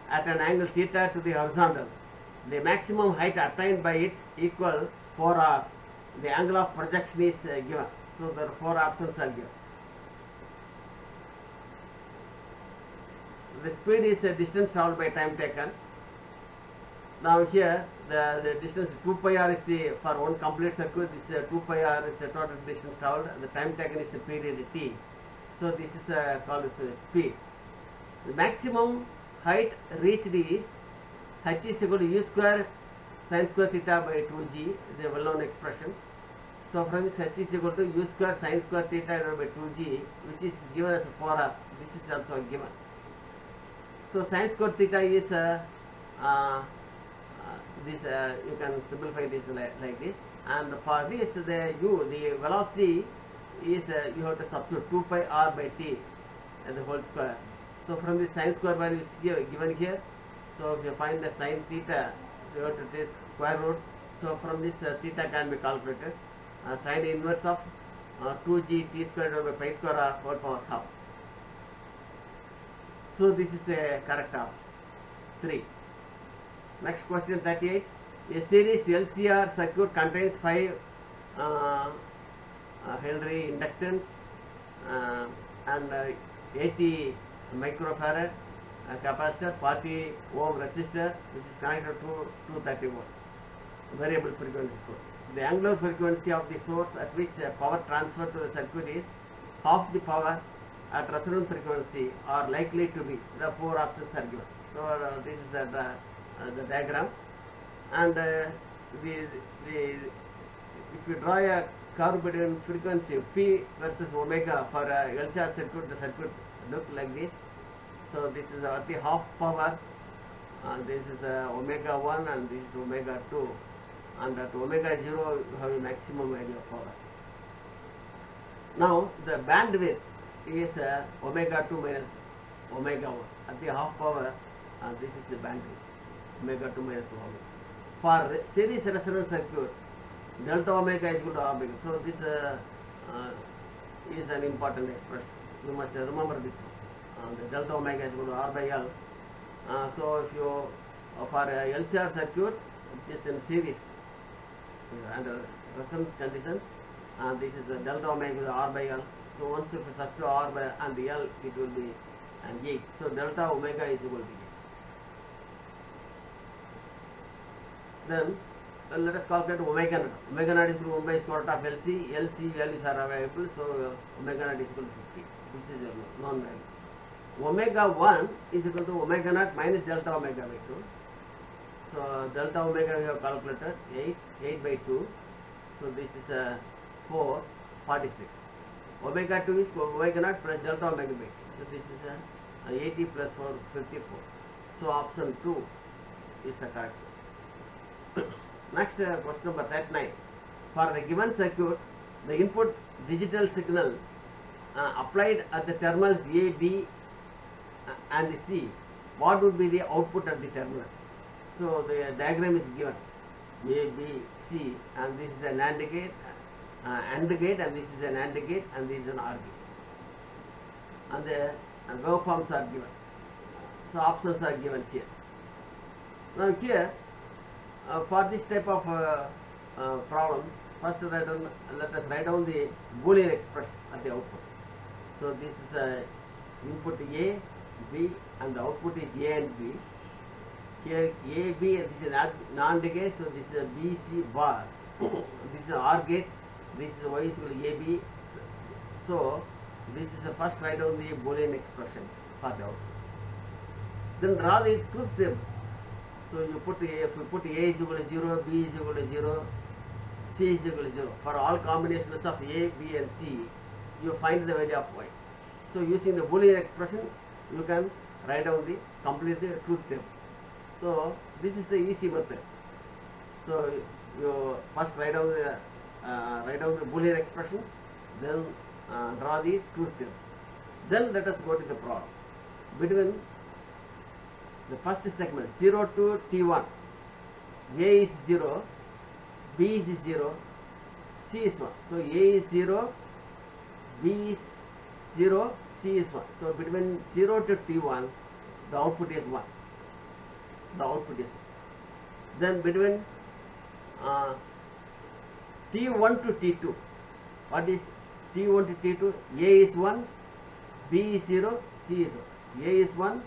at an angle theta to the horizontal, the maximum height attained by it equal 4r. The angle of projection is given. So there are 4 options are given. The speed is a distance traveled by time taken. Now here the distance 2 pi r is the, for one complete circuit, this 2 pi r is the total distance traveled, and the time taken is the period t. So this is called as speed. The maximum height reached is h is equal to u square sin square theta by 2g, is a well-known expression. So from this h is equal to u square sin square theta by 2g, which is given as 4r. This is also given. So sin square theta is this, you can simplify this like this. and for this the velocity is you have to substitute 2 pi r by t and the whole square. So from the sine square value is here, given here. So if you find the sine theta, you have to take square root. So from this theta can be calculated. Sine inverse of 2g t square divided by pi square r whole power half. So this is the correct option. 3. Next question 38. A series LCR circuit contains 5 Henry inductance and 80 microfarad capacitor, 40 ohm resistor, which is connected to 230 volts variable frequency source. The angular frequency of the source at which power transferred to the circuit is half the power at resonant frequency are likely to be. The 4 options are given. So this is the diagram, and if you draw a curve between frequency P versus omega for a LCR circuit, the circuit look like this. So this is the half power, this is omega 1 and this is omega 2, and at omega 0 you have a maximum value of power. Now the bandwidth is omega 2 minus omega 1 at the half power, and this is the bandwidth omega 2 minus omega. For series resonance circuit, delta omega is equal to r by L. So this is an important expression. You must remember this one. The delta omega is equal to r by L. So if you for a LCR circuit, which is in series under resonance condition, this is delta omega is r by L. So once if you substitute r by and the L, it will be an E. So delta omega is equal to E. Then let us calculate omega naught. Omega naught is equal to 1 by square root of LC. LC values are available, so omega naught is equal to 50. This is a known value. Omega 1 is equal to omega naught minus delta omega by 2. So delta omega we have calculated 8 by 2. So this is 4, 46. Omega 2 is omega naught plus delta omega by 2. So this is 80 plus 4, 54. So option 2 is the correct one. Next question number 39. For the given circuit, the input digital signal applied at the terminals A, B and C, what would be the output at the terminal? So the diagram is given A, B, C, and this is an AND gate, and this is an AND gate, and this is an OR gate. And the waveforms are given. So options are given here. Now here, for this type of problem, first let us write down the Boolean expression at the output. So this is input A, B, and the output is A and B. Here A, B, this is NAND gate, so this is a B, C bar. This is an OR gate, this is Y is equal to AB. So this is the first write down the Boolean expression for the output. Then draw the truth table. So you put if you put A is equal to 0, B is equal to 0, C is equal to 0. For all combinations of A, B and C, you find the value of Y. So using the Boolean expression, you can write down the complete the truth table. So this is the easy method. So you first write down the Boolean expression, then draw the truth table. Then let us go to the problem. Between the first segment 0 to T1, A is 0, B is 0, C is 1. So A is 0, B is 0, C is 1. So between 0 to T1, the output is 1. The output is 1. Then between T1 to T2, what is T1 to T2? A is 1, B is 0, C is 1. A is 1,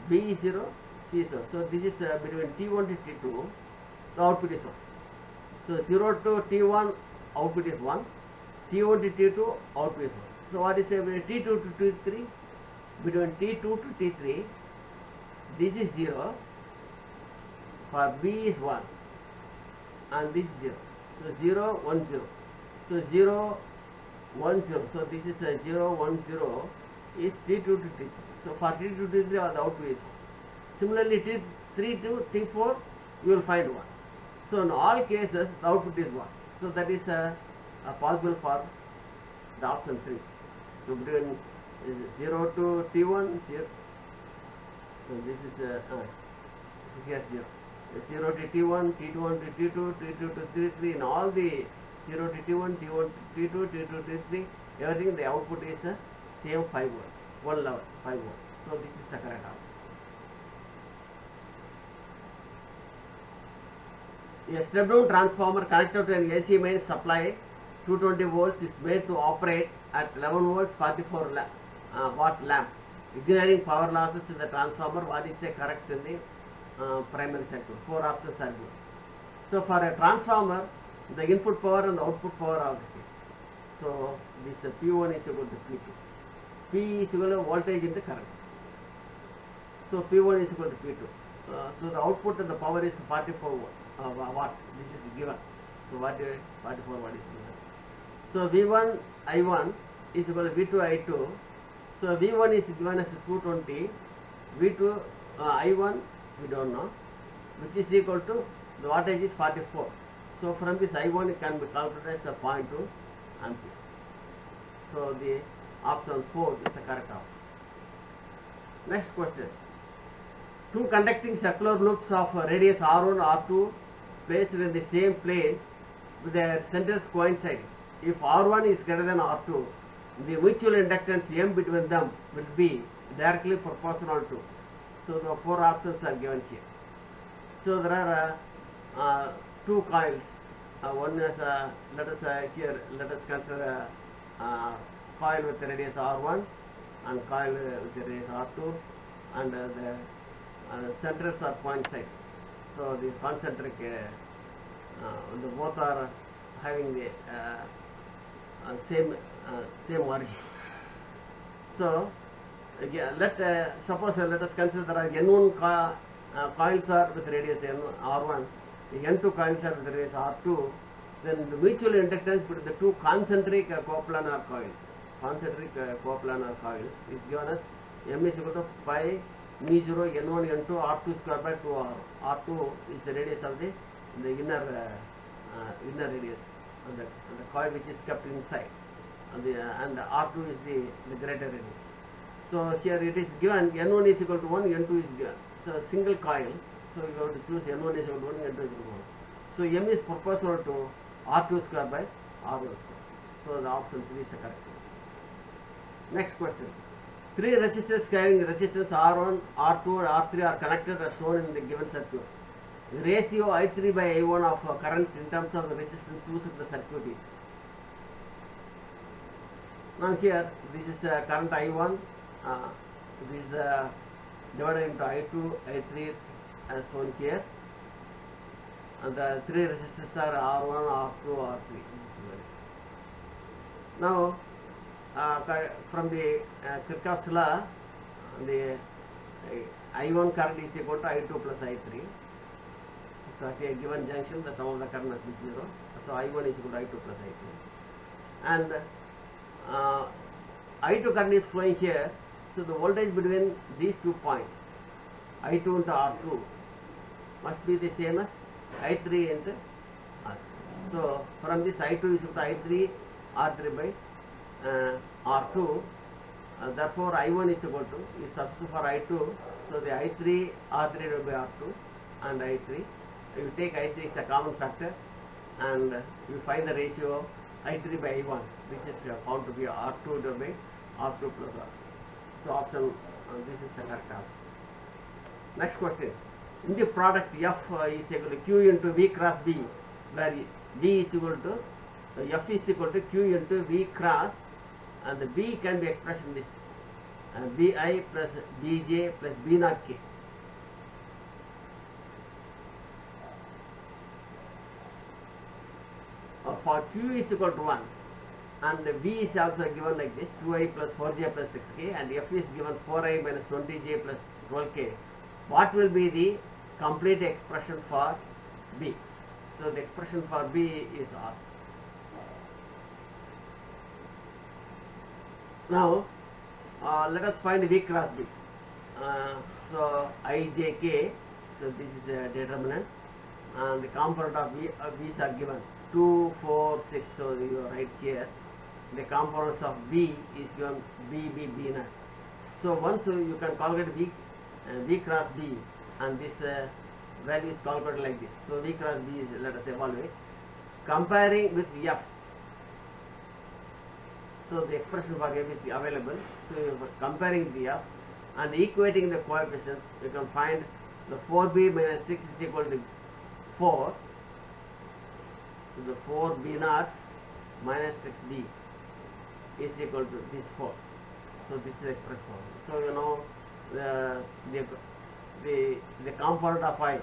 B is 0, C is 0. So this is between T1 to T2, the output is 1. So 0 to T1, output is 1. T1 to T2, output is 1. So what is between T2 to T3? Between T2 to T3, this is 0, for B is 1, and this is 0. So 0, 1, 0. So 0, 1, 0. So this is 0, 1, 0 is T2 to T3. So for T2 to T3, the output is 1. Similarly, T3 to T4, you will find 1. So in all cases, the output is 1. So that is possible for the option 3. So between 0 to T1, 0. So this is here 0. 0 to T1, T1 to T2, T2 to T3, in all the 0 to T1, T1 to T2, T2 to T3, everything the output is same 5 volt, 1 level, 5 volt. So this is the correct output. A step-down transformer connected to an AC main supply 220 volts is made to operate at 11 volts 44 watt lamp, ignoring power losses in the transformer. What is the correct in the primary circuit? 4 options are given. So for a transformer, the input power and the output power are the same. So this P1 is equal to P2. P is equal to voltage in the current. So P1 is equal to P2. So the output and the power is 44 watt. This is given. So what 44 watt is given. So V1 I1 is equal to V2 I2. So V1 is given as 220. V2 I1 we don't know, which is equal to the wattage is 44. So from this I1 it can be calculated as a 0.2 ampere. So the option 4 is the correct option. Next question. Two conducting circular loops of radius R1, R2 placed in the same plane with their centers coinciding. If R1 is greater than R2, the mutual inductance M between them will be directly proportional to. So the 4 options are given here. So there are 2 coils. One is let us consider a coil with the radius R1 and coil with the radius R2, and the centers are coinciding. So the concentric, the both are having the same origin. So again, suppose let us consider there are N1 coils are with radius R1, the N2 coils are with radius R2. Then the mutual inductance between the two concentric coplanar coils, is given as M is equal to pi mu 0 N1 N2 R2 square by 2R. R2 is the radius of the inner radius of the coil which is kept inside, and R2 is the greater radius. So here it is given N1 is equal to 1, N2 is given. So single coil, so you have to choose N1 is equal to 1, N2 is equal to 1. So M is proportional to R2 square by R1 square. So the option 3 is the correct one. Next question. 3 resistors carrying resistance R1, R2 and R3 are connected as shown in the given circuit. The ratio I3 by I1 of currents in terms of the resistance used in the circuit is. Now here this is current I1, this is divided into I2, I3 as shown here, and the 3 resistors are R1, R2, R3. This is now from the Kirchhoff's law, the I1 current is equal to I2 plus I3. So at a given junction, the sum of the current must be 0. So I1 is equal to I2 plus I3. And I2 current is flowing here. So the voltage between these 2 points, I2 into R2, must be the same as I3 into R3. So from this I2 is equal to I3 R3 by R2. Therefore I1 is equal to, is substitute for I2. So the I3 R3 by R2 and I3. You take I3 as a common factor and you find the ratio I3 by I1, which is found to be R2 by R2 plus R. So option this is the correct answer. Next question. In the product F is equal to Q into V cross B, where V is equal to F is equal to Q into V cross, and the B can be expressed in this Bi plus Bj plus B naught K. For Q is equal to 1 and V is also given like this, 2i plus 4j plus 6k, and F is given 4i minus 20j plus 12k. What will be the complete expression for B? So the expression for B is asked. Now let us find V cross B. So ijk, so this is a determinant, and the component of V's are given. 2, 4, 6. So you are right here. The components of B is given B, B, B naught. So once you can calculate V cross B, and this value is calculated like this. So V cross B is, let us evaluate. Comparing with F. So the expression for F is available. So you are comparing the F and equating the coefficients, you can find the 4B minus 6 is equal to 4. So the 4B naught minus 6B is equal to this 4. So this is the express form. So you know the component of I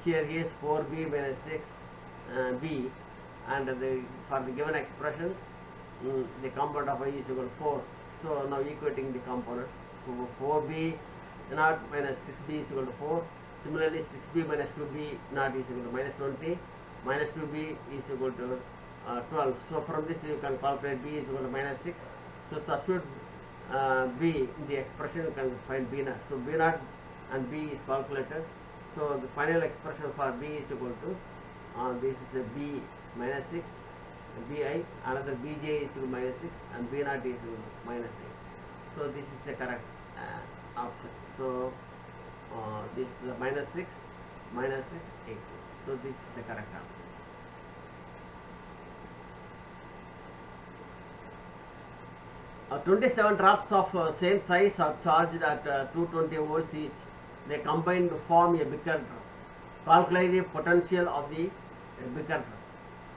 here is 4B minus 6 B, and for the given expression the component of I is equal to 4. So now equating the components. So 4B naught minus 6B is equal to 4. Similarly 6B minus 2B naught is equal to minus 20. Minus 2B is equal to 12. So from this you can calculate B is equal to minus 6. So substitute B in the expression, you can find B naught. So B naught and B is calculated. So the final expression for B is equal to this is a B minus 6, Bi, another Bj is equal to minus 6, and B naught is equal to minus 8. So this is the correct option. So this is minus 6, minus 6, 8. So this is the correct option. 27 drops of same size are charged at 220 volts each. They combine to form a Becker drum. Calculate the potential of the Becker drum.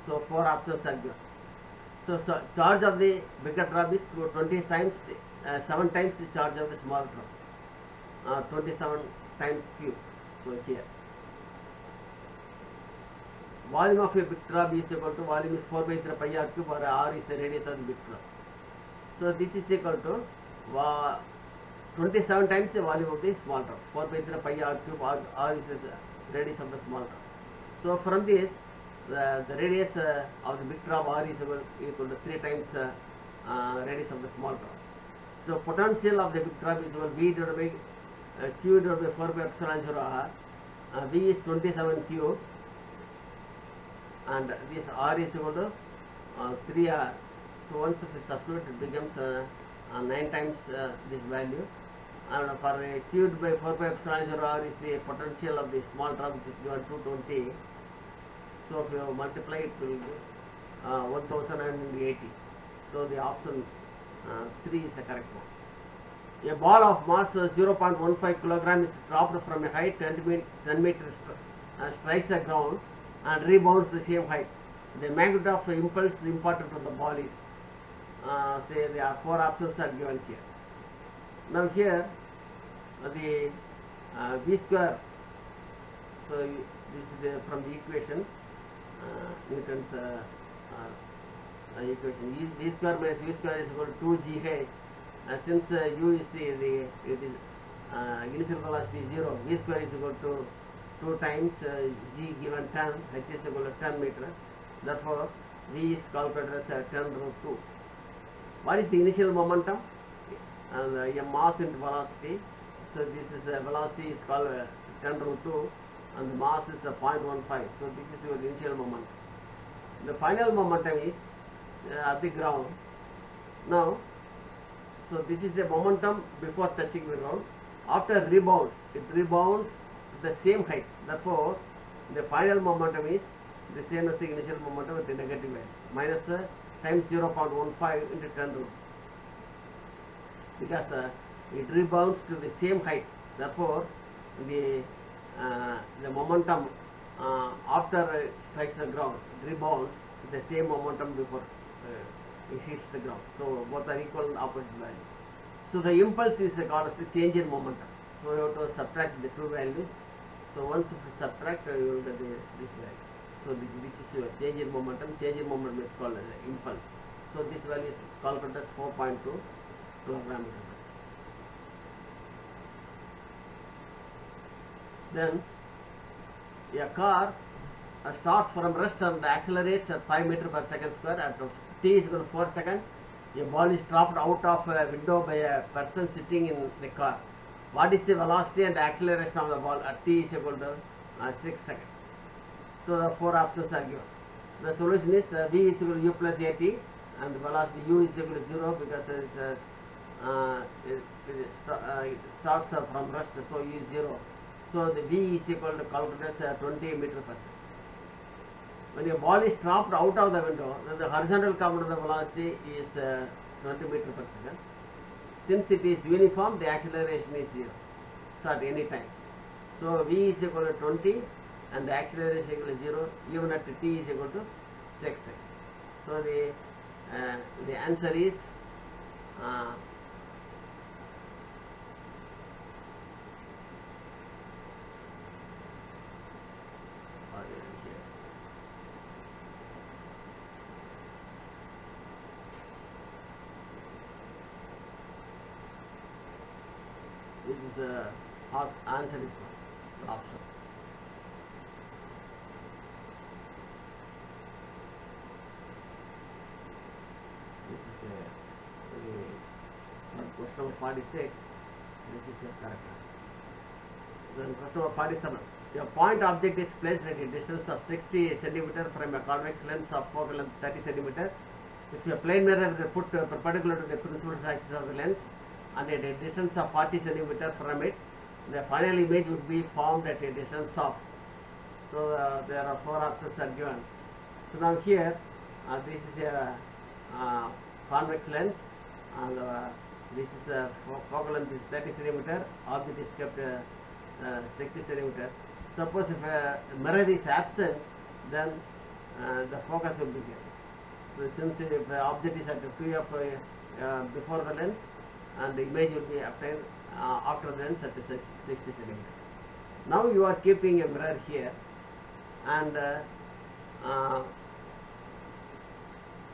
So 4 options are given. So charge of the Becker drum is 20 times, 7 times the charge of the small drum. 27 times Q. So here. Volume of a big drum is equal to volume is 4 by 3 pi r cube, where r is the radius of the big drum. So this is equal to 27 times the volume of the small drum. 4 by 3 pi r cube, r is the radius of the small drum. So from this, the radius of the big drum r is equal to 3 times radius of the small drum. So potential of the big drum is equal to V divided by Q divided by 4 by epsilon 0 r. V is 27 Q, and this r is equal to 3r. So once we substitute, it becomes 9 times this value, and for Q by 4 by epsilon 0 r is the potential of the small drum, which is given 220. So if you multiply, it will be 1080. So the option 3 is the correct one. A ball of mass 0.15 kilogram is dropped from a height 10 meters, strikes the ground and rebounds the same height. The magnitude of impulse imparted to the ball is, say there are 4 options are given here. Now here the V square, so this is from the equation, Newton's equation. V square minus V square is equal to 2gh. Since u is the initial velocity is 0, V square is equal to 2 times g given 10, h is equal to 10 meter. Therefore, V is calculated as 10 root 2. What is the initial momentum? A mass into velocity. So this is velocity is called 10 root 2, and the mass is 0.15. So this is your initial momentum. The final momentum is at the ground. Now, so this is the momentum before touching the ground. After rebounds, it rebounds to the same height. Therefore, the final momentum is the same as the initial momentum with the negative value, minus times 0.15 into 10 root, because it rebounds to the same height. Therefore, the momentum after it strikes the ground, it rebounds with the same momentum before it hits the ground. So both are equal and opposite value. So the impulse is called as the change in momentum. So you have to subtract the two values. So once you subtract, you will get this value. So this is your change in momentum. Change in momentum is called as impulse. So this value is calculated as 4.2 kilogram. Then a car starts from rest and accelerates at 5 meters per second square. At t is equal to 4 seconds, a ball is dropped out of a window by a person sitting in the car. What is the velocity and acceleration of the ball at t is equal to 6 seconds? So the 4 options are given. The solution is v is equal to u plus at, and the velocity u is equal to 0 because it starts from rest, so u is 0. So the v is equal to calculate as 20 meter per second. When a ball is dropped out of the window, then the horizontal component of the velocity is 20 meter per second. Since it is uniform, the acceleration is 0. So at any time. So v is equal to 20 and the acceleration is equal to 0 even at t is equal to 6 seconds. So the answer is this is answer is one option. This is question number 46. This is your correct answer. Then question number 47. Your point object is placed at a distance of 60 centimeter from a convex lens of focal length 30 centimeter. If your plane mirror is put perpendicular to the principal axis of the lens and at a distance of 40 centimeter from it, the final image would be formed at a distance of. So there are 4 options are given. So now here, this is a convex lens, and this is a focal length is 30 centimeter. Object is kept 60 centimeter. Suppose if a mirror is absent, then the focus will be here. So since if the object is at 2f before the lens, and the image will be obtained after the lens at 60 centimeter. Now you are keeping a mirror here, and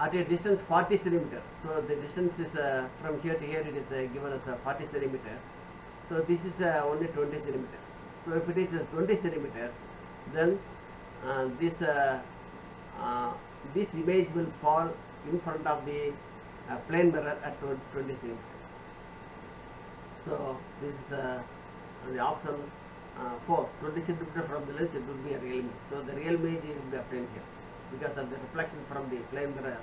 at a distance 40 centimeter. So the distance is from here to here, it is given as 40 centimeter. So this is only 20 centimeter. So if it is 20 centimeter, then this image will fall in front of the plane mirror at 20 centimeter. So this is the option 4. 20 centimeter from the lens, it will be a real image. So the real image will be obtained here because of the reflection from the plane mirror.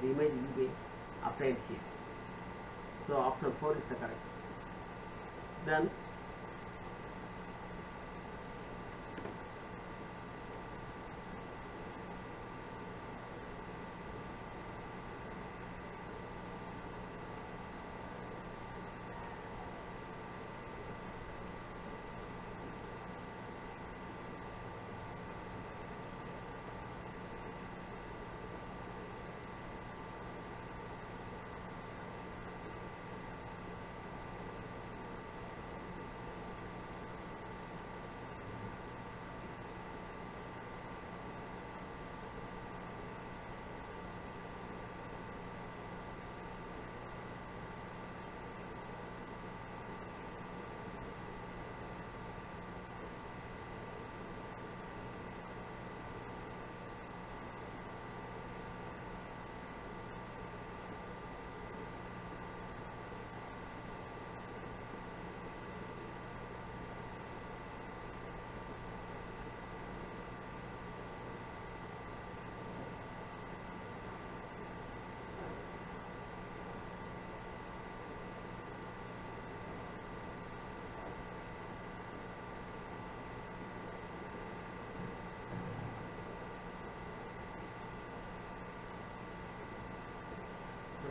The image will be obtained here. So option 4 is the correct. Then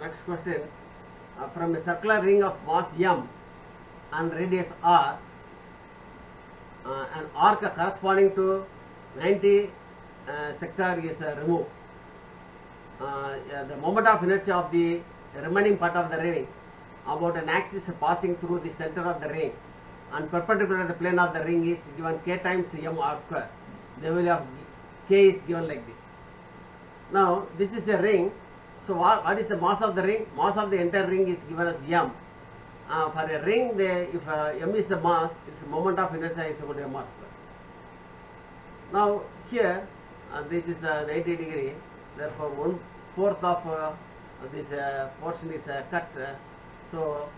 next question, from a circular ring of mass m and radius r, an arc corresponding to 90 sector is removed. The moment of inertia of the remaining part of the ring about an axis passing through the center of the ring and perpendicular to the plane of the ring is given k times m r square. The value of k is given like this. Now this is a ring. So what is the mass of the ring? Mass of the entire ring is given as m. For a ring, if m is the mass, its moment of inertia is equal to m r square. Now here, this is 90 degree. Therefore, 1/4 of this portion is cut. So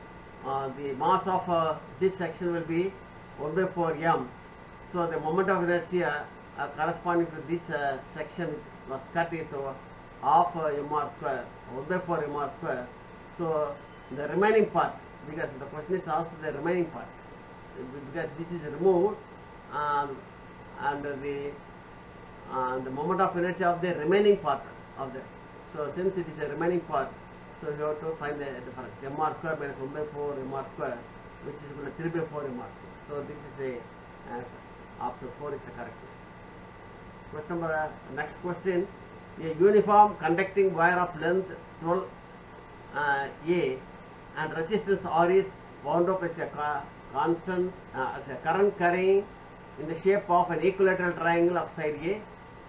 the mass of this section will be 1/4 m. So the moment of inertia corresponding to this section which was cut is half mr square, 1 by 4 mr square. So the remaining part, because the question is asked the remaining part, because this is removed, and the moment of inertia of the remaining part of the. So since it is a remaining part, so you have to find the difference. Mr square minus 1 by 4 mr square, which is equal to 3 by 4 mr square. So this is the option 4 is the correct one. Question number, next question. A uniform conducting wire of length 12 A and resistance R is wound up as a constant as a current carrying in the shape of an equilateral triangle of side A.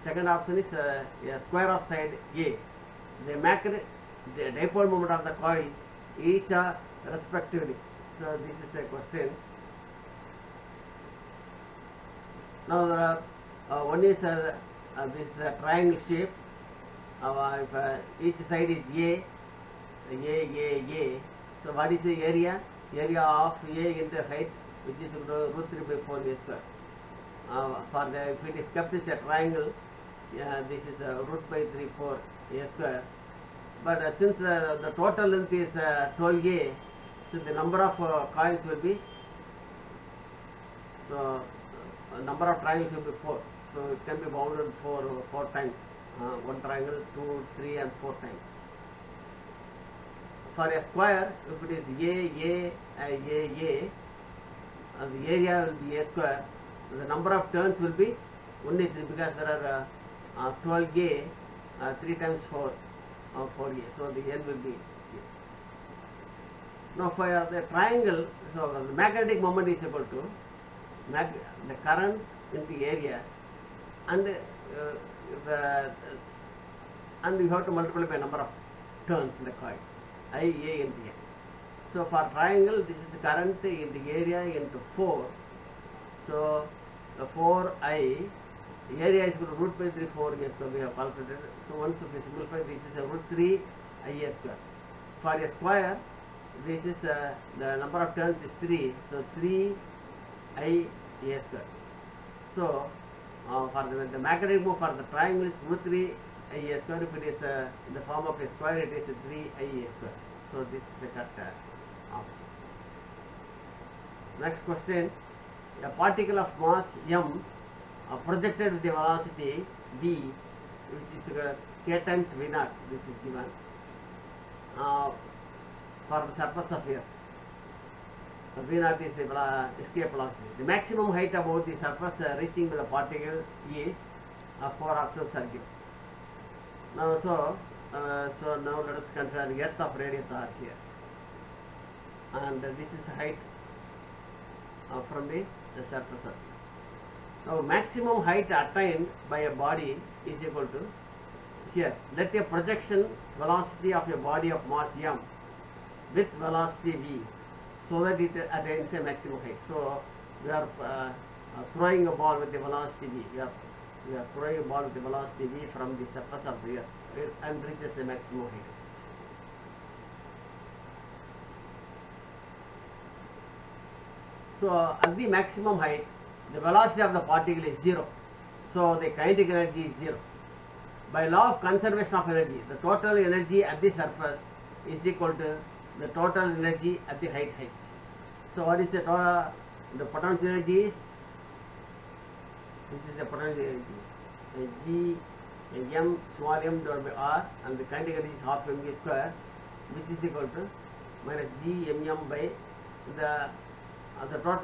Second option is a square of side A. They make the dipole moment of the coil each respectively. So this is a question. Now one is this triangle shape. If each side is A. So what is the area? Area of A into height, which is root 3 by 4 A square. For the, if it is kept as a triangle, this is root by 3 4 A square. But since the total length is 12 A, so the number of coils will be, so number of triangles will be 4. So it can be bounded for 4 times. One triangle, 2, 3 and 4 times. For a square, if it is A, the area will be A square. The number of turns will be only 3, because there are 12 A, 3 times 4, 4 A. So the N will be A. Now for the triangle, so the magnetic moment is equal to the current into area, and and you have to multiply by number of turns in the coil, I, A into N. So for triangle, this is the current into area into 4. So the 4I, the area is equal to root by 3 4 A square we have calculated. So once we simplify, this is a root 3 I A square. For a square, this is the number of turns is 3. So 3 I A square. So for the magnetic moment for the triangle is root 3 I A square. If it is in the form of a square, it is 3 I A square. So this is the correct option. Next question. A particle of mass m projected with the velocity v, which is k times v naught, this is given for the surface of earth. V naught is the escape velocity. The maximum height about the surface reaching the particle is 4 options are given. Now so now let us consider the earth of radius r here, and this is height from the surface of. Now maximum height attained by a body is equal to, here let a projection velocity of a body of mass m with velocity v, so that it attains a maximum height. So we are throwing a ball with the velocity v. We are throwing a ball with the velocity v from the surface of the earth and reaches a maximum height. So at the maximum height, the velocity of the particle is 0. So the kinetic energy is 0. By law of conservation of energy, the total energy at the surface is equal to the total energy at the height h. So what is the total? The potential energy is, this is the potential energy, G m small m divided by r, and the kinetic energy is half mv square, which is equal to minus G m by the total.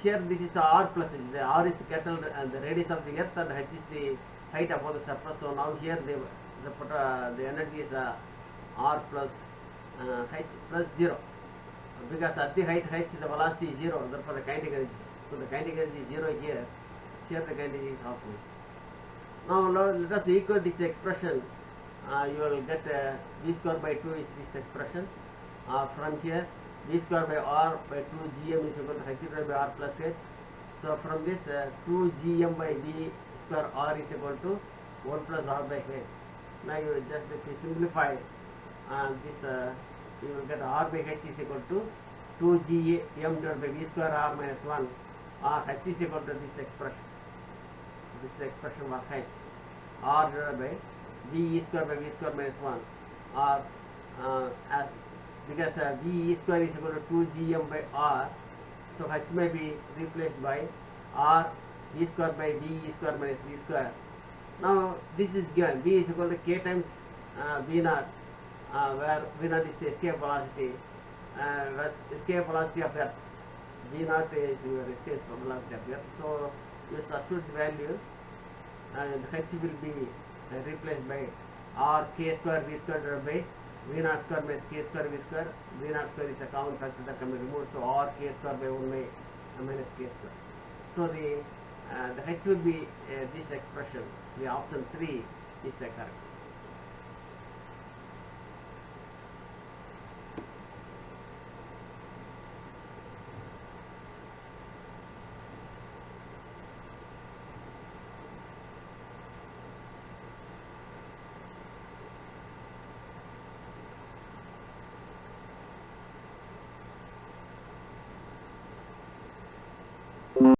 Here this is the r plus h. The r is the capital and the radius of the earth, and h is the height above the surface. So now here the energy is r plus h plus 0, because at the height h the velocity is 0, therefore the kinetic energy. So the kinetic energy is 0 here. Here the kinetic energy is half mv. Now let us equal this expression. You will get v square by 2 is this expression. From here, v square by r by 2 gm is equal to h square by r plus h. So from this 2 gm by v square r is equal to 1 plus r by h. Now you just, if you simplify, this you will get r by h is equal to 2 gm divided by v square r minus 1, or h is equal to this expression. this is the expression for h, r divided by v e square by v square minus 1, or as because v e square is equal to 2 gm by r, so h may be replaced by r v square by v e square minus v square. Now this is given, v is equal to k times v naught, where v naught is the escape velocity, whereas escape velocity of earth, v naught is your escape velocity of earth. So you substitute the value, and h will be replaced by r k square v square divided by v naught square minus k square v square. V naught square is a common factor that can be removed, so r k square by 1 by minus k square. So the h will be this expression. The option 3 is the correct.